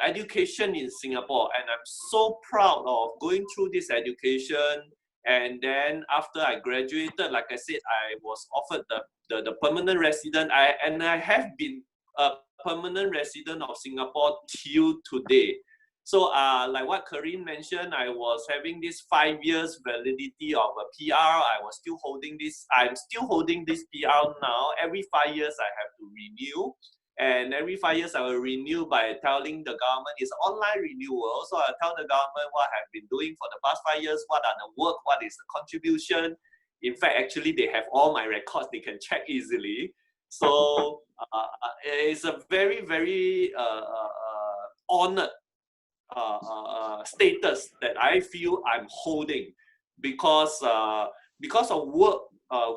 education in Singapore, and I'm so proud of going through this education. And then after I graduated, like I said, I was offered the permanent resident. I have been a permanent resident of Singapore till today. So like what Corinne mentioned, I was having this 5 years validity of a PR. I was still holding this. I'm still holding this PR now. Every 5 years I have to renew. And every 5 years I will renew by telling the government it's online renewal. So I tell the government what I've been doing for the past 5 years, what are the work, what is the contribution. In fact, actually they have all my records, they can check easily. So it's a very, very honored status that I feel I'm holding, because of work.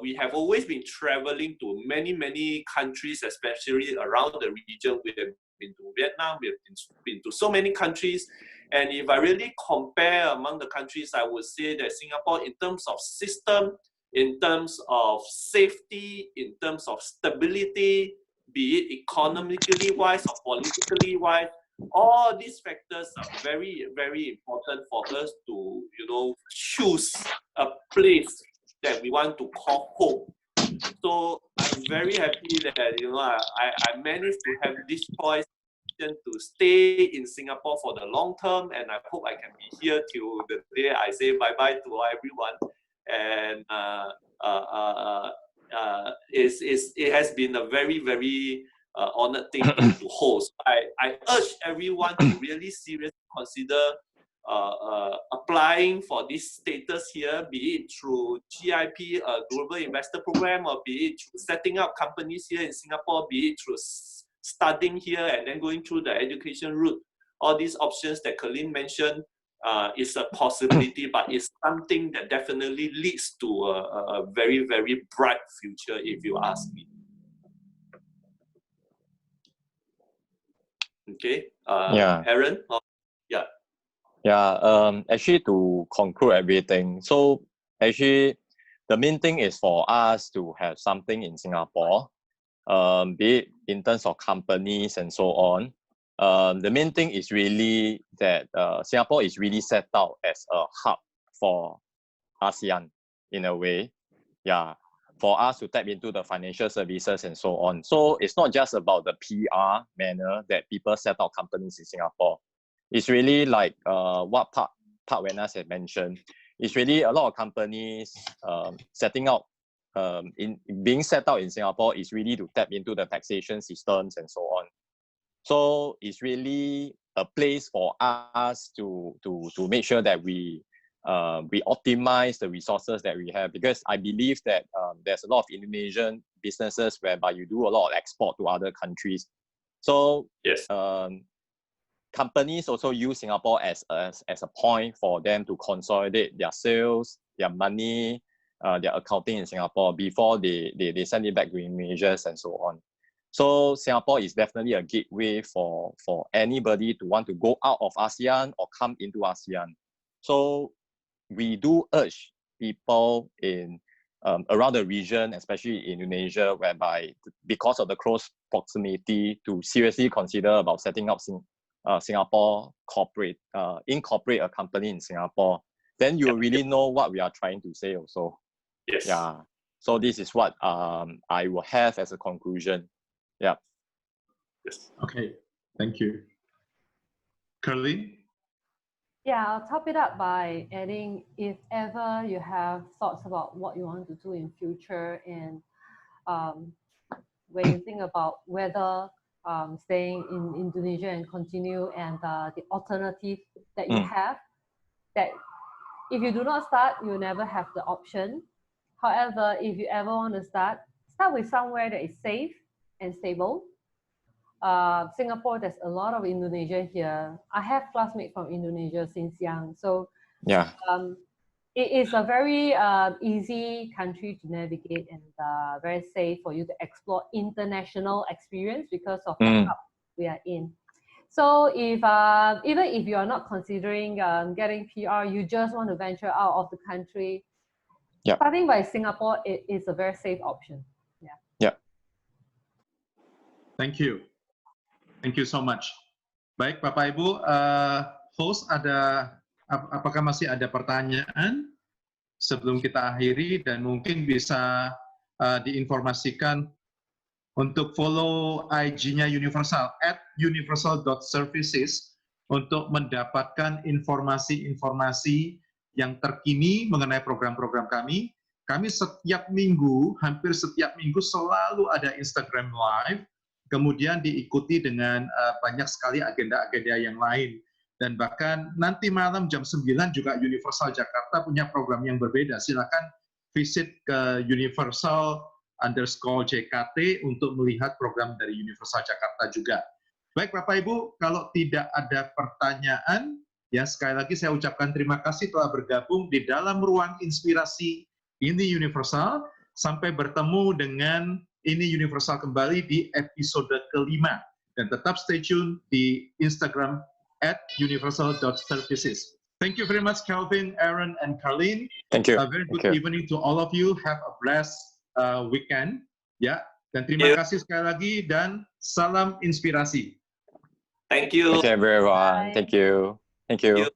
We have always been traveling to many countries, especially around the region. We have been to Vietnam, we have been to so many countries. And if I really compare among the countries, I would say that Singapore, in terms of system, in terms of safety, in terms of stability, be it economically wise or politically wise, all these factors are very, very important for us to, choose a place that we want to call home. So I'm very happy that I managed to have this choice to stay in Singapore for the long term, and I hope I can be here till the day I say bye bye to everyone. And it has been a very, very honored thing to host. I urge everyone to really seriously consider applying for this status here, be it through GIP, Global Investor Program, or be it through setting up companies here in Singapore, be it through studying here and then going through the education route. All these options that Colleen mentioned is a possibility, but it's something that definitely leads to a very, very bright future, if you ask me. Okay, Aaron? Yeah. Yeah, actually to conclude everything, so actually the main thing is for us to have something in Singapore, be it in terms of companies and so on. The main thing is really that Singapore is really set out as a hub for ASEAN in a way, yeah, for us to tap into the financial services and so on. So it's not just about the PR manner that people set out companies in Singapore. It's really like what Pak Wenas had mentioned. It's really a lot of companies setting out, being set out in Singapore is really to tap into the taxation systems and so on. So it's really a place for us to make sure that we optimize the resources that we have, because I believe that there's a lot of Indonesian businesses whereby you do a lot of export to other countries. So yes. Companies also use Singapore as a point for them to consolidate their sales, their money, their accounting in Singapore before they send it back to Indonesia and so on. So Singapore is definitely a gateway for anybody to want to go out of ASEAN or come into ASEAN. So we do urge people in around the region, especially in Indonesia, whereby because of the close proximity, to seriously consider about setting up Singapore incorporate a company in Singapore. Then you really know what we are trying to say also. Yes. Yeah. So this is what I will have as a conclusion. Yeah. Yes. Okay. Thank you. Curly? Yeah, I'll top it up by adding, if ever you have thoughts about what you want to do in future, and when you think about whether staying in Indonesia and continue, and the alternative that you have, that if you do not start, you never have the option. However, if you ever want to start with somewhere that is safe and stable. Singapore, there's a lot of Indonesia here. I have classmates from Indonesia since young. So Yeah. it is a very easy country to navigate, and very safe for you to explore international experience because of the hub we are in. So if even if you are not considering getting PR, you just want to venture out of the country, starting by Singapore, it is a very safe option. Yeah. Thank you. Thank you so much. Baik, Bapak Ibu, host, apakah masih ada pertanyaan sebelum kita akhiri, dan mungkin bisa diinformasikan untuk follow IG-nya Universal @universal.services untuk mendapatkan informasi-informasi yang terkini mengenai program-program kami. Kami setiap minggu, hampir setiap minggu selalu ada Instagram Live, kemudian diikuti dengan banyak sekali agenda-agenda yang lain. Dan bahkan nanti malam jam 9 juga Universal Jakarta punya program yang berbeda. Silakan visit ke Universal_JKT untuk melihat program dari Universal Jakarta juga. Baik Bapak Ibu, kalau tidak ada pertanyaan, ya sekali lagi saya ucapkan terima kasih telah bergabung di dalam ruang inspirasi ini Universal. Sampai bertemu dengan ini Universal kembali di episode kelima. Dan tetap stay tune di Instagram @universal.services. Thank you very much, Kelvin, Aaron, and Carlene. Thank you. A very good evening to all of you. Have a blessed weekend. Ya, dan terima kasih sekali lagi, dan salam inspirasi. Thank you. Thank you, everyone. Thank you. Thank you.